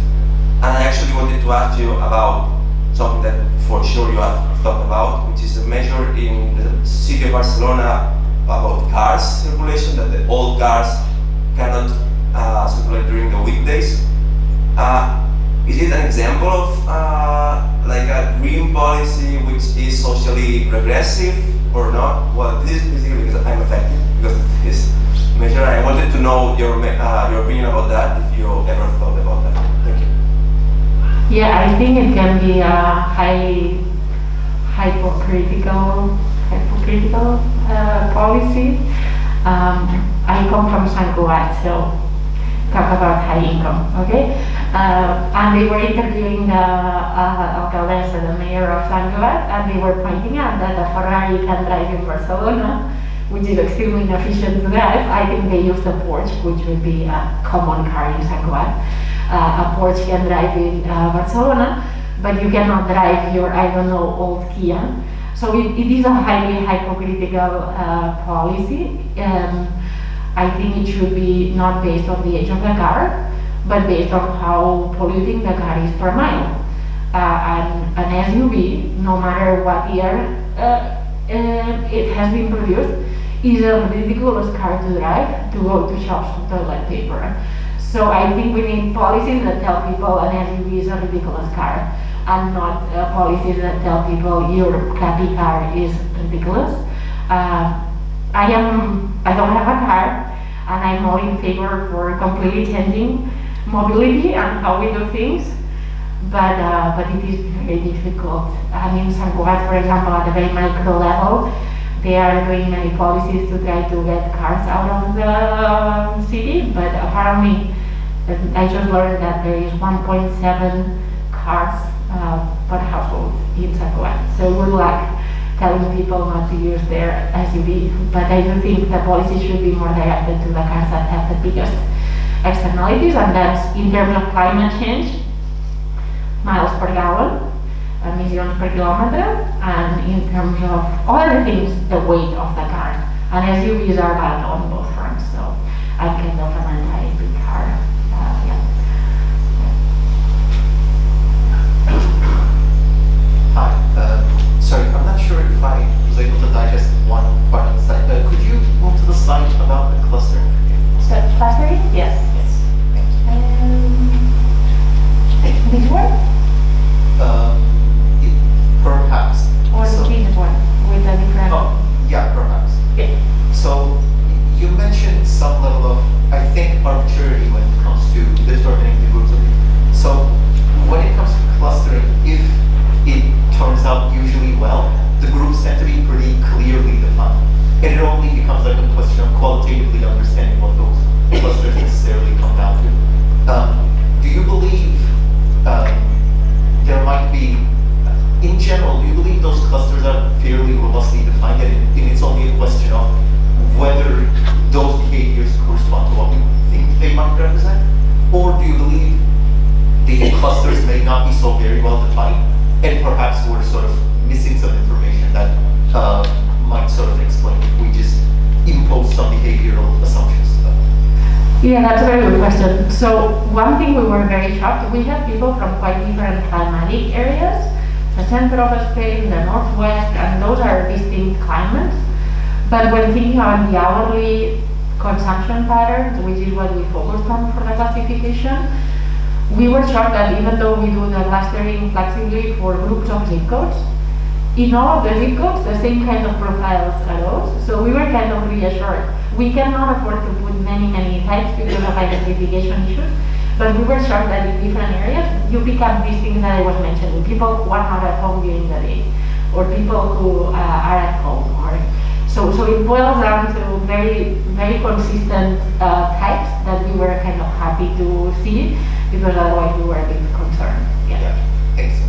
And I actually wanted to ask you about something that for sure you have thought about, which is a measure in the city of Barcelona about cars circulation, that the old cars cannot circulate during the weekdays. Is it an example of like a green policy which is socially regressive or not? Well, this is basically because I'm affected because of this measure. I wanted to know your opinion about that, if you ever thought about that. Thank you. Yeah, I think it can be a highly hypocritical policy. I come from Sant Cugat, so talk about high income, okay? And they were interviewing the alcaldessa, the mayor of Sant Cugat, and they were pointing out that a Ferrari can drive in Barcelona, which is extremely inefficient to drive. I think they use the Porsche, which would be a common car in Sant Cugat. A Porsche can drive in Barcelona, but you cannot drive your, I don't know, old Kia. So it is a highly hypocritical policy. I think it should be not based on the age of the car, but based on how polluting the car is per mile. An SUV, no matter what year it has been produced, is a ridiculous car to drive to go to shops for toilet paper. So I think we need policies that tell people an SUV is a ridiculous car, and not policies that tell people your crappy car is ridiculous. I don't have a car, and I'm more in favor for completely changing mobility and how we do things, but it is very difficult. I mean, Sant Cugat, for example, at a very micro level, they are doing many policies to try to get cars out of the city, but apparently, I just learned that there is 1.7 cars per household in Sant Cugat. So good luck telling people not to use their SUV, but I do think the policy should be more directed to the cars that have the biggest externalities, and that's in terms of climate change, miles per gallon, emissions per kilometer, and in terms of other things, the weight of the car. And SUVs are bad on both fronts, so I'm kind of an anti-big car. Hi. Sorry, I'm not sure if I was able to digest one part of the slide. Could you move to the slide about the clustering? So clustering? Yes. This one? Perhaps. Or the previous one with the different. Oh, yeah, perhaps. Yeah. So you mentioned some level of, I think, arbitrarity when it comes to determining the groups of people. So when it comes to clustering, if it turns out usually well, the groups tend to be pretty clearly defined. And it only becomes like a question of qualitatively understanding what those clusters necessarily come down to. Do you believe there might be, in general, do you believe those clusters are fairly robustly defined, and it's only a question of whether those behaviors correspond to what we think they might represent? Or do you believe the clusters may not be so very well defined, and perhaps we're sort of missing some information that might sort of explain if we just impose some behavioral assumptions to them? Yeah, that's a very good question. So one thing we were very shocked, we have people from quite different climatic areas, the center of Spain, the northwest, and those are distinct climates. But when thinking about the hourly consumption patterns, which is what we focused on for the classification, we were shocked that even though we do the clustering flexibly for groups of zip codes, in all of the zip codes, the same kind of profiles arose. So we were kind of reassured. We cannot afford to put many types because of identification issues, but we were shocked that in different areas, you pick up these things that I was mentioning, people who are not at home during the day, or people who are at home, or so it boils down to very consistent types that we were kind of happy to see, because otherwise we were a bit concerned. Yeah. Thanks.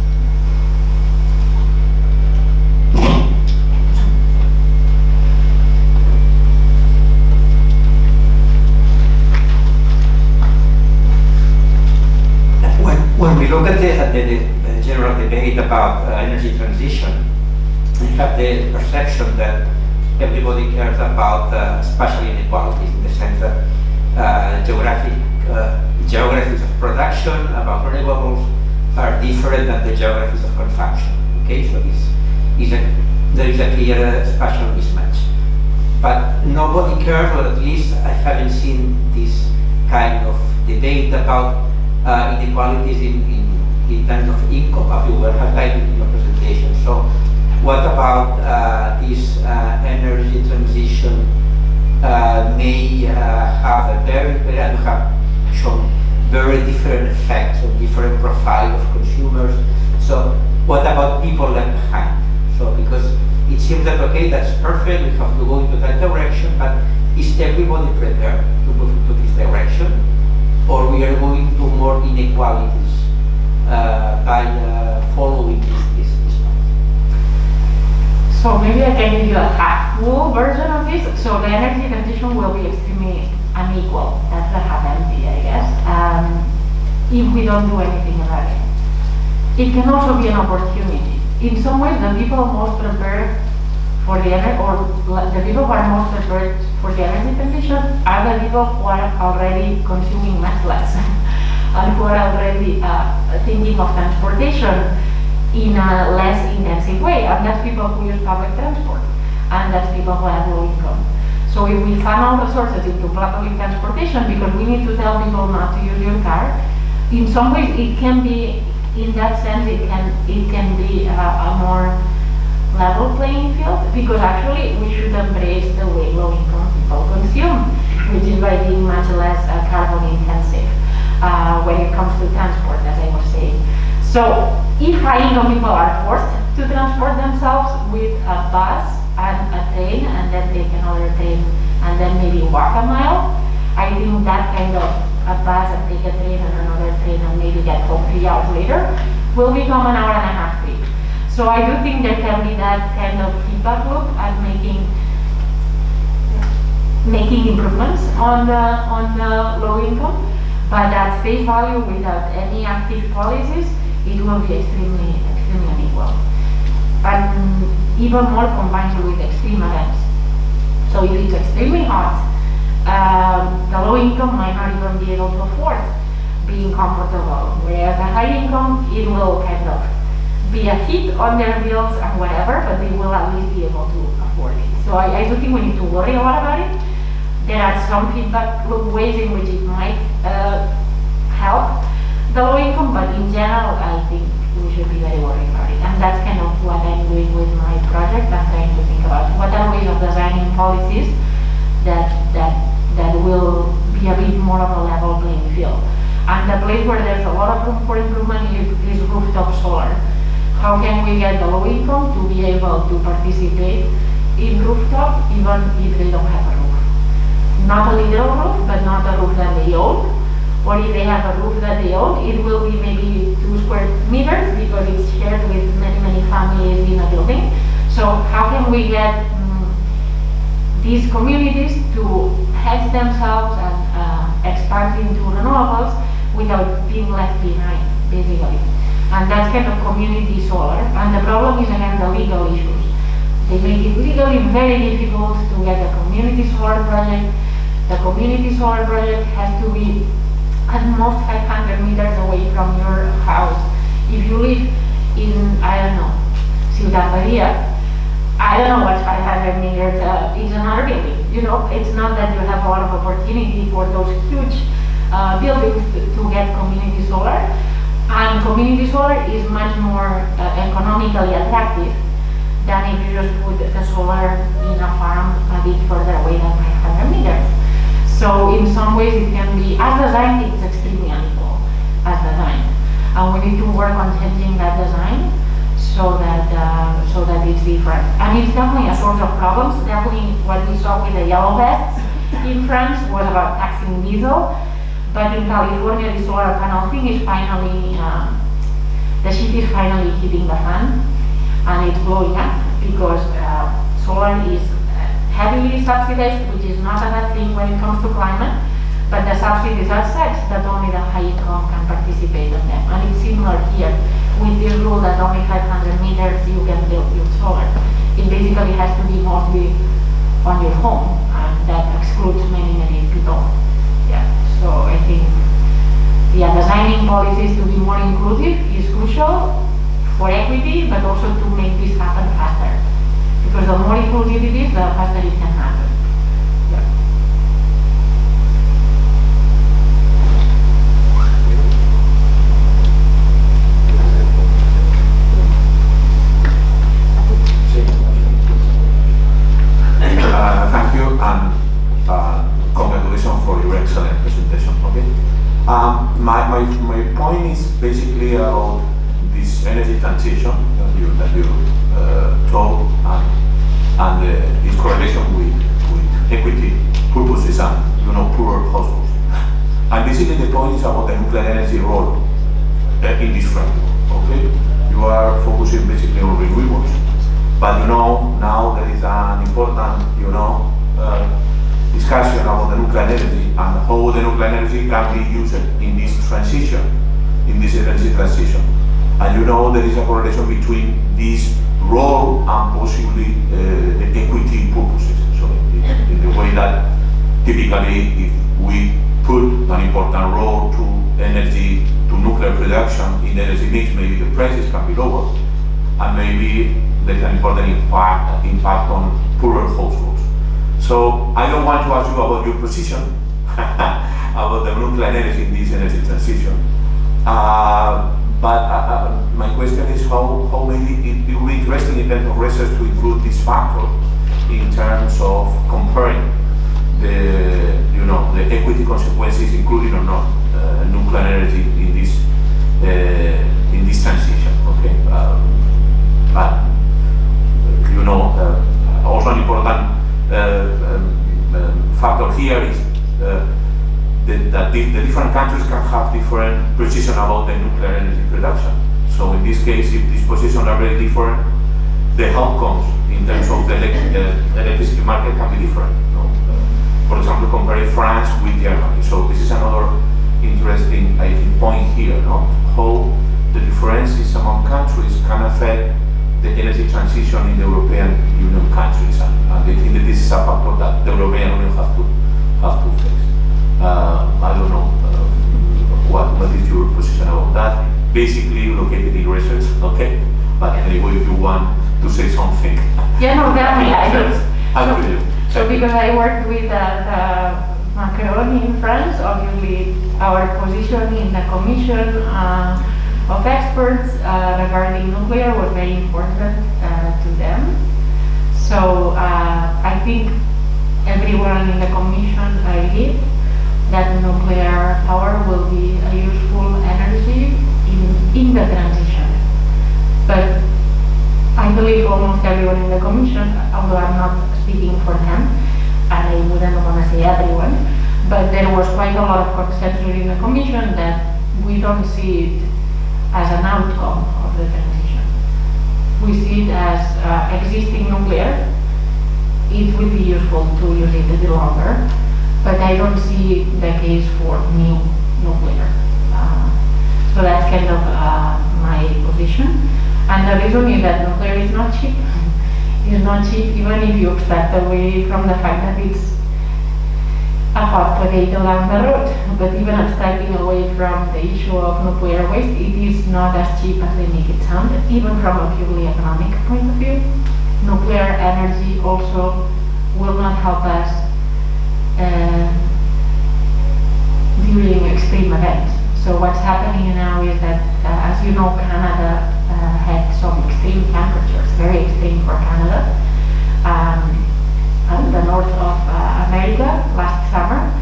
When we look at the general debate about energy transition, we have the perception that everybody cares about spatial inequalities in the sense that geographies of production about renewables are different than the geographies of consumption. Okay, so there is a clear spatial mismatch. But nobody cares, or at least I haven't seen this kind of debate about inequalities in terms of income, as you were highlighting in your presentation. So what about this energy transition may have shown very different effects on different profile of consumers. So what about people left behind? So because it seems that, okay, that's perfect, we have to go into that direction, but is everybody prepared to move into this direction? Or we are going to more inequalities by following this path? So maybe I can give you a half-full version of this. So the energy transition will be extremely unequal. That's the half-empty, I guess, if we don't do anything about it. It can also be an opportunity. In some ways, the people most prepared for the energy, or the people who are most prepared for the energy transition are the people who are already consuming much less and who are already thinking of transportation in a less intensive way. And that's people who use public transport, and that's people who have low income. So if we funnel resources into public transportation, because we need to tell people not to use your car, in some ways it can be, in that sense, it can be a more level playing field, because actually we should embrace the way low-income people consume, which is by being much less carbon intensive when it comes to transport, as I was saying. So if high-income people are forced to transport themselves with a bus and a train, and then take another train, and then maybe walk a mile, I think that kind of a bus and take a train and another train and maybe get home 3 hours later will become an hour and a half trip. So I do think there can be that kind of feedback loop and making improvements on the low income, but at face value, without any active policies, it will be extremely unequal. And even more combined with extreme events. So if it's extremely hot, the low income might not even be able to afford being comfortable, whereas the high income, it will kind of be a hit on their bills and whatever, but they will at least be able to afford it. So I do think we need to worry a lot about it. There are some feedback ways in which it might help the low income, but in general, I think we should be very worried about it. And that's kind of what I'm doing with my project. I'm trying to think about what are ways of designing policies that will be a bit more of a level playing field. And the place where there's a lot of room for improvement is rooftop solar. How can we get the low income to be able to participate in rooftop even if they don't have a roof? Not a literal roof, but not a roof that they own. Or if they have a roof that they own, it will be maybe 2 square meters because it's shared with many families in a building. So how can we get these communities to hedge themselves and expand into renewables without being left behind, basically? And that's kind of community solar. And the problem is, again, the legal issues. They make it legally very difficult to get a community solar project. The community solar project has to be at most 500 meters away from your house. If you live in, I don't know, Ciudad Maria, I don't know what 500 meters is another building. You know, it's not that you have a lot of opportunity for those huge buildings to get community solar. And community solar is much more economically attractive than if you just put the solar in a farm a bit further away than 500 meters. So in some ways it can be, as designed, it's extremely unequal as designed. And we need to work on changing that design so that it's different. And it's definitely a source of problems. Definitely what we saw with the yellow vests in France was about taxing diesel. But in California, the solar panel thing is finally, the shit is finally hitting the fan, and it's blowing up because solar is heavily subsidized, which is not a bad thing when it comes to climate, but the subsidies are such that only the high income can participate in them. And it's similar here with this rule that only 500 meters you can build with solar. It basically has to be mostly on your home, and that excludes many people. Yeah, so I think designing policies to be more inclusive is crucial for equity, but also to make this happen faster. Because the more inclusive it is, the faster it can happen. Yeah. Thank you, and congratulations for your excellent presentation. Okay. My point is basically about this energy transition that you told, and its correlation with equity purposes and poorer households. And basically the point is about the nuclear energy role in this framework. Okay, you are focusing basically on renewables, but now there is an important discussion about the nuclear energy and how the nuclear energy can be used in this transition, in this energy transition. And there is a correlation between this role and possibly the equity purposes. So in the way that typically if we put an important role to energy, to nuclear production in the energy mix, maybe the prices can be lower, and maybe there's an important impact on poorer households. So I don't want to ask you about your position about the nuclear energy in this energy transition. But my question is how maybe it will be interesting in terms of research to include this factor in terms of comparing the equity consequences, including or not nuclear energy in this transition. Okay, but also an important factor here is that the different countries can have different position about the nuclear energy production. So in this case, if these positions are very different, the outcomes in terms of the electricity market can be different. For example, comparing France with Germany. So this is another interesting, I think, point here, how the differences among countries can affect the energy transition in the European Union countries. And I think that this is a factor that the European Union have to face. I don't know what is your position about that. Basically located in research, okay? But anyway, if you want to say something. Yeah, no, definitely. So because I worked with Macron in France, obviously our position in the commission of experts regarding nuclear was very important to them. So I think everyone in the commission agreed that nuclear power will be a useful energy in the transition. But I believe almost everyone in the commission, although I'm not speaking for them, and I wouldn't want to say everyone, but there was quite a lot of consensus in the commission that we don't see it as an outcome of the transition. We see it as existing nuclear. It would be useful to use it a bit longer, but I don't see the case for new nuclear. So that's kind of my position. And the reason is that nuclear is not cheap. It's not cheap even if you extract away from the fact that it's a hot potato down the road. But even abstracting away from the issue of nuclear waste, it is not as cheap as they make it sound, even from a purely economic point of view. Nuclear energy also will not help us during extreme events. So what's happening now is that, as you know, Canada had some extreme temperatures, very extreme for Canada, and the north of America last summer.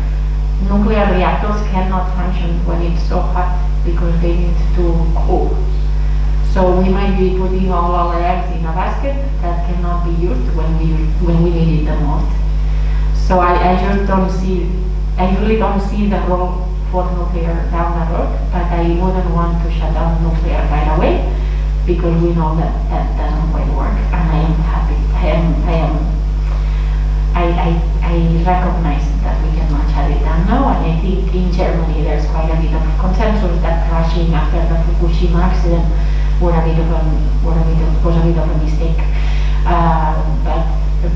Nuclear reactors cannot function when it's so hot because they need to cool. So we might be putting all our eggs in a basket that cannot be used when we need it the most. So I just don't see, I really don't see the role for nuclear down the road, but I wouldn't want to shut down nuclear right away because we know that that doesn't quite work, and I am happy. I recognize that we cannot shut it down now, and I think in Germany there's quite a bit of consensus that rushing after the Fukushima accident was a bit of a mistake. But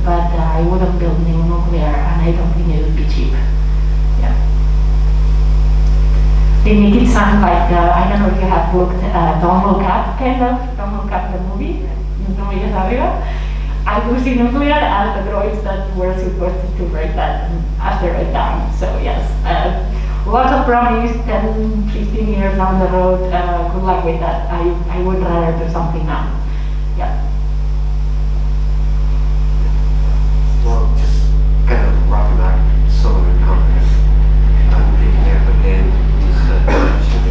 but I wouldn't build new nuclear, and I don't think it would be cheap. Yeah. They make it sound like, I don't know if you have looked, Don't Look Up, kind of, Don't Look Up the movie, Universitat Rovira. I do see nuclear as the droids that were supposed to break that asteroid down. So yes, lots of promise, 10, 15 years down the road, good luck with that. I would rather do something now. Yeah. Well, just kind of wrapping up some of your comments and picking up again this direction.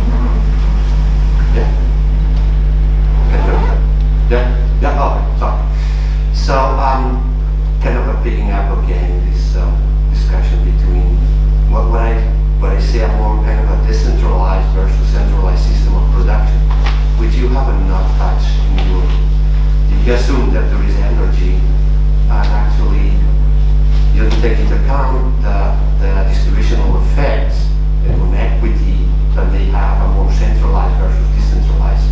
Yeah. Yeah. Oh, sorry. So, kind of picking up again this discussion between what I say a more kind of a decentralized versus centralized system of production, which you haven't not touched in your. You assume that there is energy, and actually you take into account the distributional effects and equity that they have a more centralized versus decentralized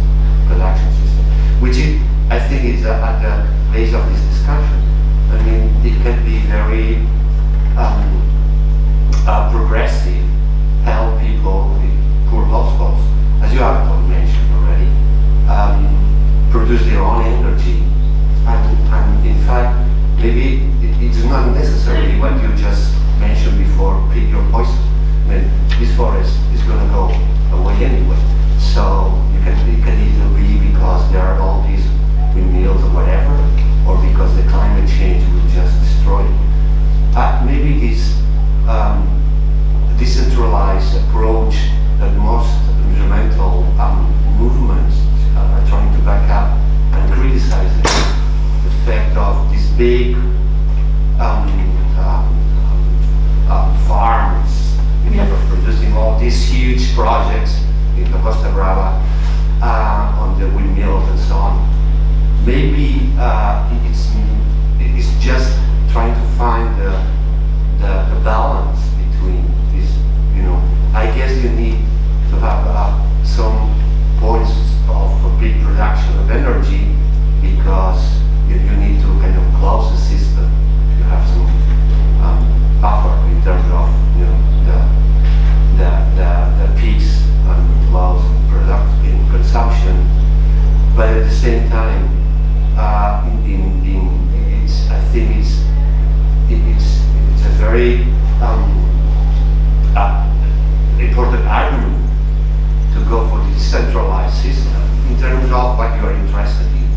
production system, which I think is at the base of this discussion. I mean, it can be very progressive, help people with poor households, as you have mentioned already, produce their own energy, and in fact, maybe it's not necessarily what you just mentioned before, pick your poison. I mean, this forest is going to go away anyway, so it can either be because there are all these windmills or whatever, or because the climate change will just destroy it. Maybe this decentralized approach that most environmental movements are trying to back up and criticize the effect of these big farms producing all these huge projects in the Costa Brava on the windmills and so on. Maybe it's just trying to find the balance between these, I guess you need to have some points of big production of energy because you need to kind of close the system. You have some buffer in terms of the peaks and lows in consumption, but at the same time, I think it's a very important argument to go for the centralized system in terms of what you are interested in.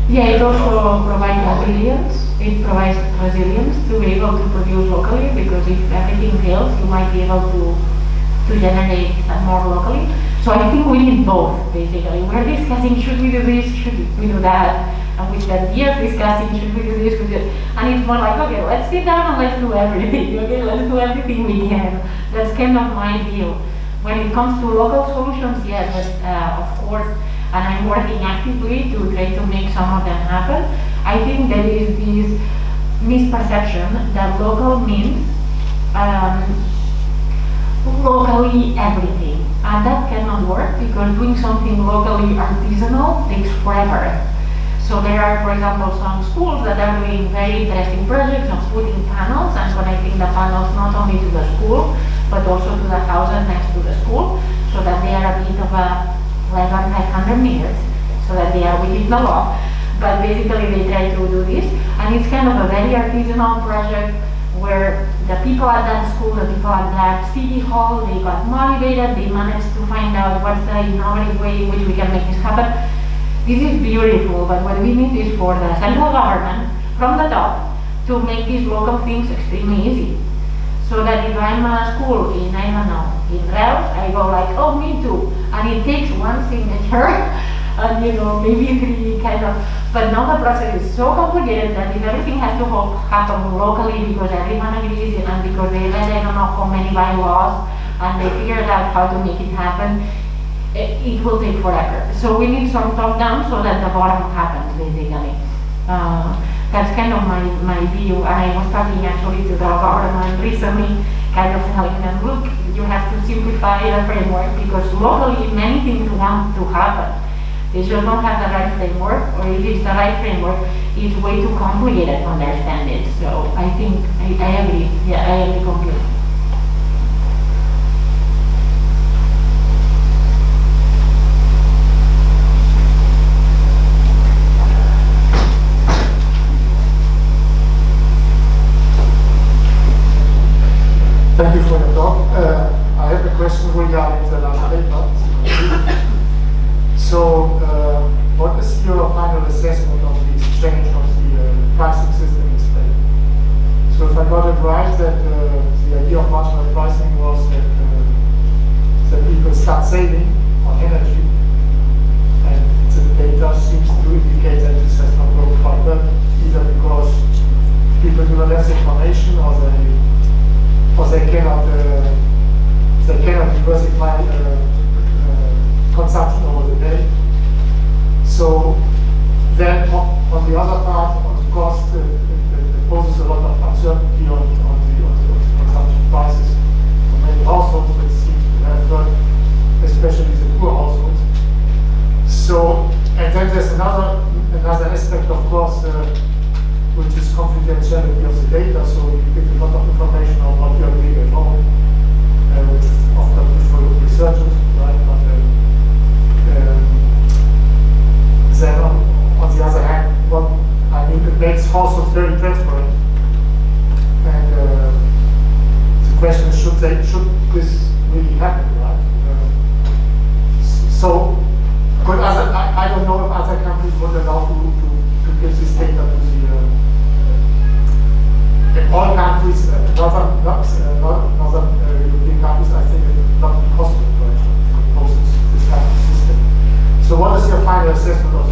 Yeah, it also provides resilience. It provides resilience to be able to produce locally, because if everything fails, you might be able to generate more locally. So I think we need both, basically. We're discussing, should we do this, should we do that? And we spend years discussing, should we do this, and it's more like, okay, let's sit down and let's do everything, okay? Let's do everything we can. That's kind of my view. When it comes to local solutions, yes, but of course, and I'm working actively to try to make some of them happen. I think there is this misperception that local means locally everything. And that cannot work, because doing something locally artisanal takes forever. So there are, for example, some schools that are doing very interesting projects of putting panels and connecting the panels not only to the school, but also to the houses next to the school, so that they are a bit of a less than 500 meters, so that they are within the law. But basically they try to do this, and it's kind of a very artisanal project where the people at that school, the people at that city hall, they got motivated, they managed to find out what's the innovative way in which we can make this happen. This is beautiful, but what we need is for the central government, from the top, to make these local things extremely easy. So that if I'm a school in, I don't know, in Reus, I go like, oh, me too. And it takes one signature, and maybe three kind of, but now the process is so complicated that if everything has to happen locally because everyone agrees and because they read I don't know how many bylaws and they figured out how to make it happen, it will take forever. So we need some top down so that the bottom happens, basically. That's kind of my view, and I was talking actually to the government recently, kind of telling them, look, you have to simplify the framework, because locally many things want to happen. They just don't have the right framework, or if it's the right framework, it's way too complicated to understand it. So I think, I agree, yeah, I agree completely. Thank you for your talk. I have a question regarding the last paper. So, what is your final assessment of the exchange of the pricing system in Spain? So, if I got it right, that the idea of marginal pricing was that people start saving on energy, and the data seems to indicate that this has not worked quite well, either because people do not have the information, or they cannot diversify consumption over the day. So then, on the other part, on the cost, it poses a lot of uncertainty on the consumption prices for many households, which seems to have hurt, especially the poor households. So, and then there's another aspect, of course, which is confidentiality of the data. So you give a lot of information on what you are doing at home, which is often good for researchers, right? But then on the other hand, it makes households very transparent. And the question is, should this really happen, right? So, I don't know if other countries would allow to give this data to the in all countries, northern European countries, I think it would not be possible to actually impose this kind of system. So, what is your final assessment of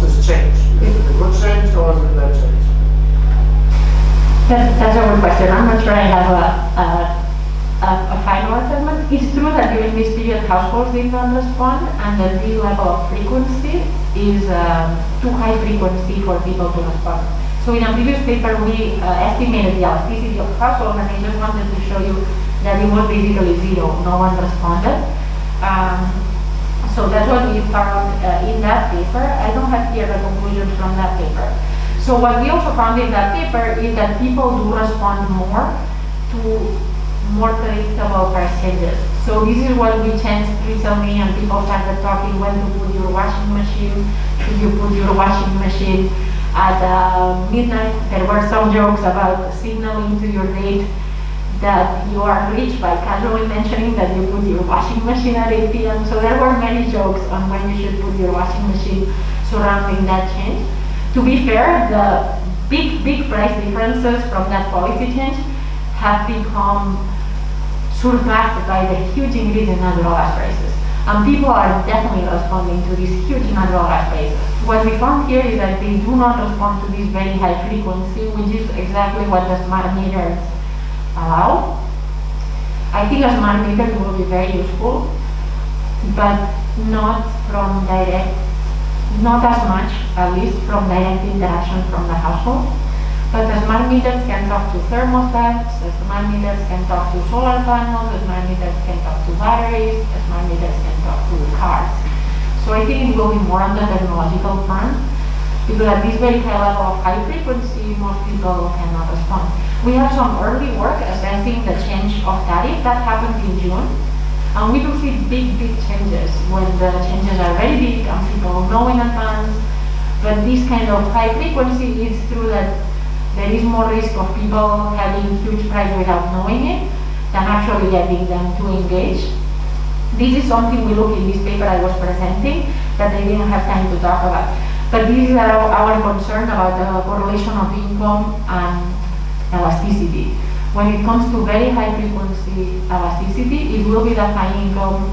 this change? Is it a good change or is it a bad change? That's a good question. I'm not sure I have a final assessment. It's true that during this period households did not respond, and that this level of frequency is too high frequency for people to respond. So in a previous paper, we estimated the elasticity of households, and I just wanted to show you that it was basically zero. No one responded. So that's what we found in that paper. I don't have here the conclusions from that paper. So what we also found in that paper is that people do respond more to more predictable price changes. So this is what we changed recently, and people started talking when to put your washing machine. Should you put your washing machine at midnight? There were some jokes about signaling to your date that you are rich by casually mentioning that you put your washing machine at 8 p.m. So there were many jokes on when you should put your washing machine surrounding that change. To be fair, the big price differences from that policy change have become surpassed by the huge increase in natural gas prices. And people are definitely responding to these huge natural gas prices. What we found here is that they do not respond to this very high frequency, which is exactly what the smart meters allow. I think a smart meter will be very useful, but not as much, at least from direct interaction from the household. But the smart meters can talk to thermostats, the smart meters can talk to solar panels, the smart meters can talk to batteries, the smart meters can talk to cars. So I think it will be more on the technological front, because at this very high level of high frequency, most people cannot respond. We have some early work assessing the change of tariff that happened in June, and we do see big changes when the changes are very big and people know in advance. But this kind of high frequency is true that there is more risk of people having huge price without knowing it than actually getting them to engage. This is something we look in this paper I was presenting that I didn't have time to talk about. But this is our concern about the correlation of income and elasticity. When it comes to very high frequency elasticity, it will be the high income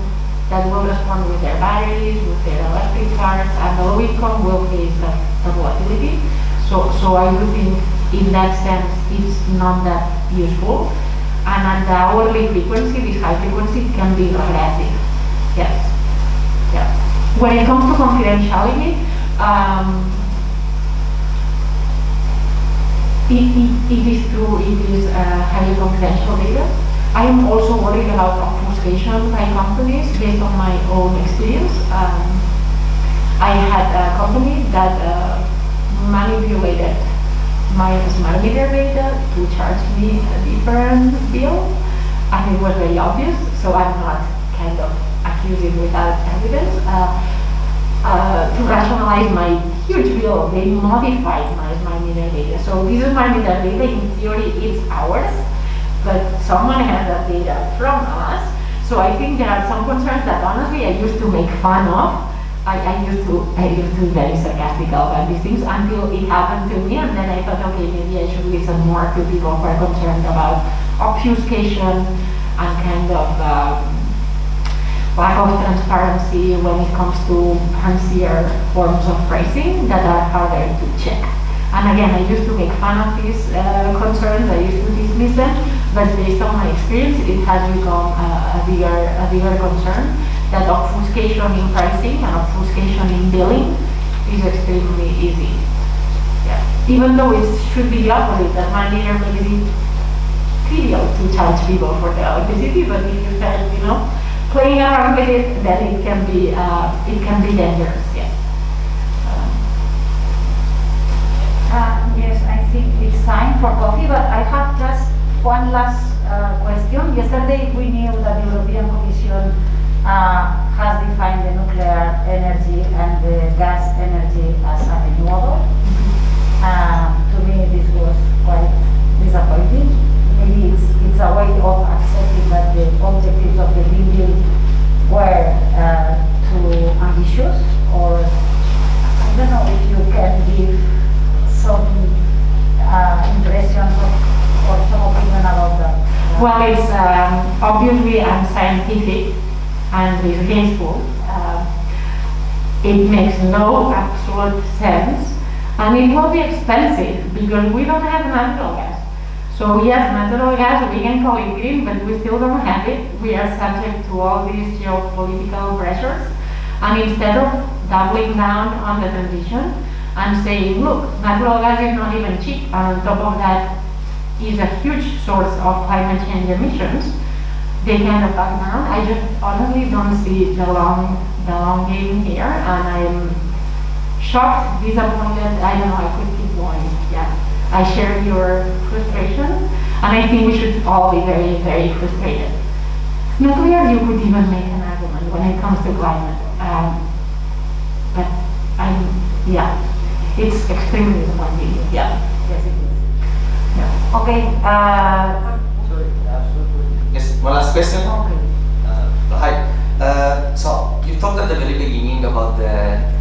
that will respond with their batteries, with their electric cars, and the low income will face the volatility. So I do think in that sense it's not that useful. And at the hourly frequency, this high frequency can be regressive. Yes. Yeah. When it comes to confidentiality, it is true, it is highly confidential data. I am also worried about obfuscation by companies based on my own experience. I had a company that manipulated my smart meter data to charge me a different bill, and it was very obvious, so I'm not kind of accusing without evidence. To rationalize my huge bill, they modified my smart meter data. So this smart meter data, in theory, is ours, but someone has that data from us. So I think there are some concerns that honestly I used to make fun of. I used to be very sarcastic about these things until it happened to me, and then I thought, okay, maybe I should listen more to people who are concerned about obfuscation and kind of lack of transparency when it comes to fancier forms of pricing that are harder to check. And again, I used to make fun of these concerns, I used to dismiss them, but based on my experience, it has become a bigger concern that obfuscation in pricing and obfuscation in billing is extremely easy. Yeah. Even though it should be the opposite, that smart meter makes it trivial to charge people for the electricity, but if you start, playing around with it, then it can be dangerous. Yes. Yes, I think it's time for coffee, but I have just one last question. Yesterday we knew that the European Commission has defined the nuclear energy and the gas energy as a renewable. To me, this was quite disappointing. Maybe it's a way of accepting that the objectives of the Green Deal were too ambitious, or I don't know if you can give some impressions or some opinion about that. Well, it's obviously unscientific and disgraceful. It makes no absolute sense, and it will be expensive because we don't have natural gas. So yes, natural gas, we can call it green, but we still don't have it. We are subject to all these geopolitical pressures, and instead of doubling down on the transition and saying, look, natural gas is not even cheap, and on top of that is a huge source of climate change emissions, they kind of back down. I just honestly don't see the long game here, and I'm shocked, disappointed. I don't know, I could keep going. Yeah, I share your frustration, and I think we should all be very, very frustrated. Nuclear, you could even make an argument when it comes to climate, but it's extremely disappointing. Yeah, yes it is. Yeah. Okay. Yes, one last question. Hi. So you talked at the very beginning about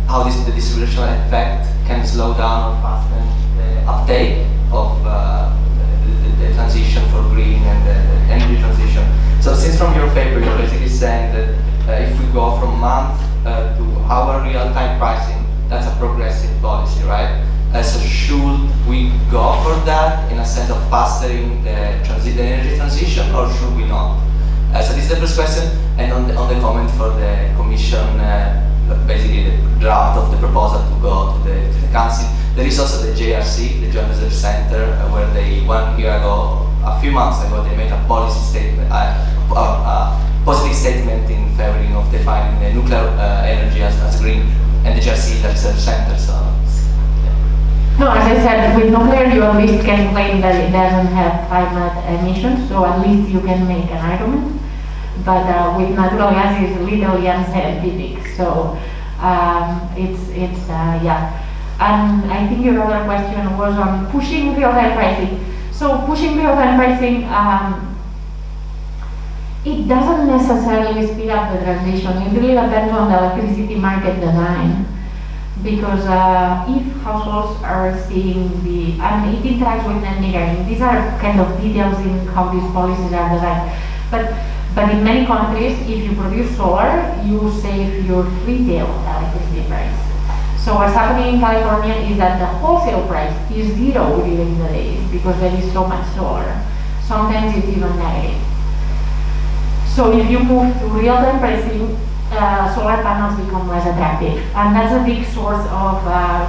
how the distributional effect can slow down or fasten the uptake of the transition for green and the energy transition. So since from your paper you're basically saying that if we go from month to hour real-time pricing, that's a progressive policy, right? So should we go for that in a sense of fastering the energy transition, or should we not? So this is the first question, and on the comment for the Commission, basically the draft of the proposal to go to the Council. There is also the JRC, the Joint Research Center, where they a few months ago, they made a policy statement, positive statement in favoring of defining the nuclear energy as green, and the JRC is a research center. So. No, as I said, with nuclear you at least can claim that it doesn't have climate emissions, so at least you can make an argument. But with natural gas it's literally unscientific, so yeah. And I think your other question was on pushing real-time pricing. So pushing real-time pricing, it doesn't necessarily speed up the transition. It really depends on the electricity market design. Because if households are seeing and it interacts with net metering, these are kind of details in how these policies are designed. But in many countries, if you produce solar, you save your retail electricity price. So what's happening in California is that the wholesale price is zero during the day because there is so much solar. Sometimes it's even negative. So if you move to real-time pricing, solar panels become less attractive, and that's a big source of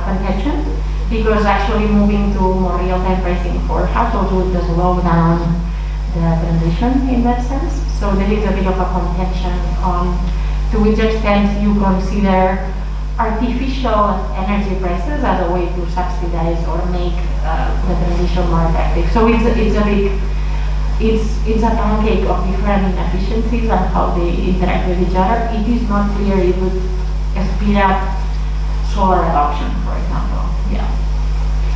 contention, because actually moving to more real-time pricing for households would slow down the transition in that sense. So there is a bit of a contention on to which extent you consider artificial energy prices as a way to subsidize or make the transition more effective. So it's a big, it's a pancake of different inefficiencies and how they interact with each other. It is not clear it would speed up solar adoption, for example. Yeah.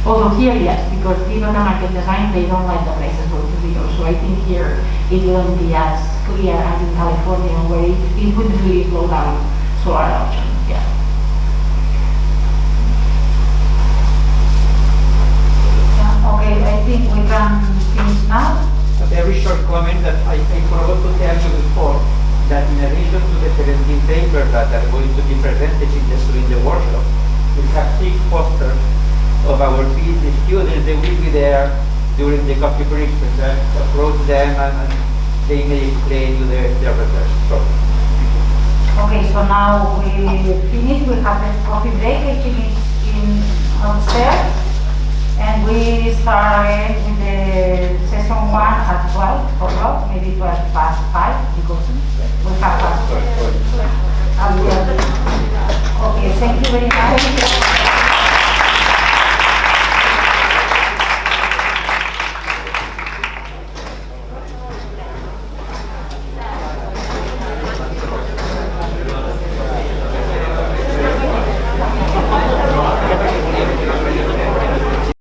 Although here, yes, because given the market design, they don't let the prices go to zero. So I think here it wouldn't be as clear as in California, where it would really slow down solar adoption. Yeah. Okay, I think we can finish now. A very short comment that I forgot to tell you before, that in addition to the 17 papers that are going to be presented during the workshop, we have 6 posters of our PhD students. They will be there during the coffee break, and approach them and they may explain you their research. So. Okay, so now we finish. We have a coffee break. I think it's in downstairs. And we start with the session 1 at 12 o'clock, maybe 12 past 5, because we have a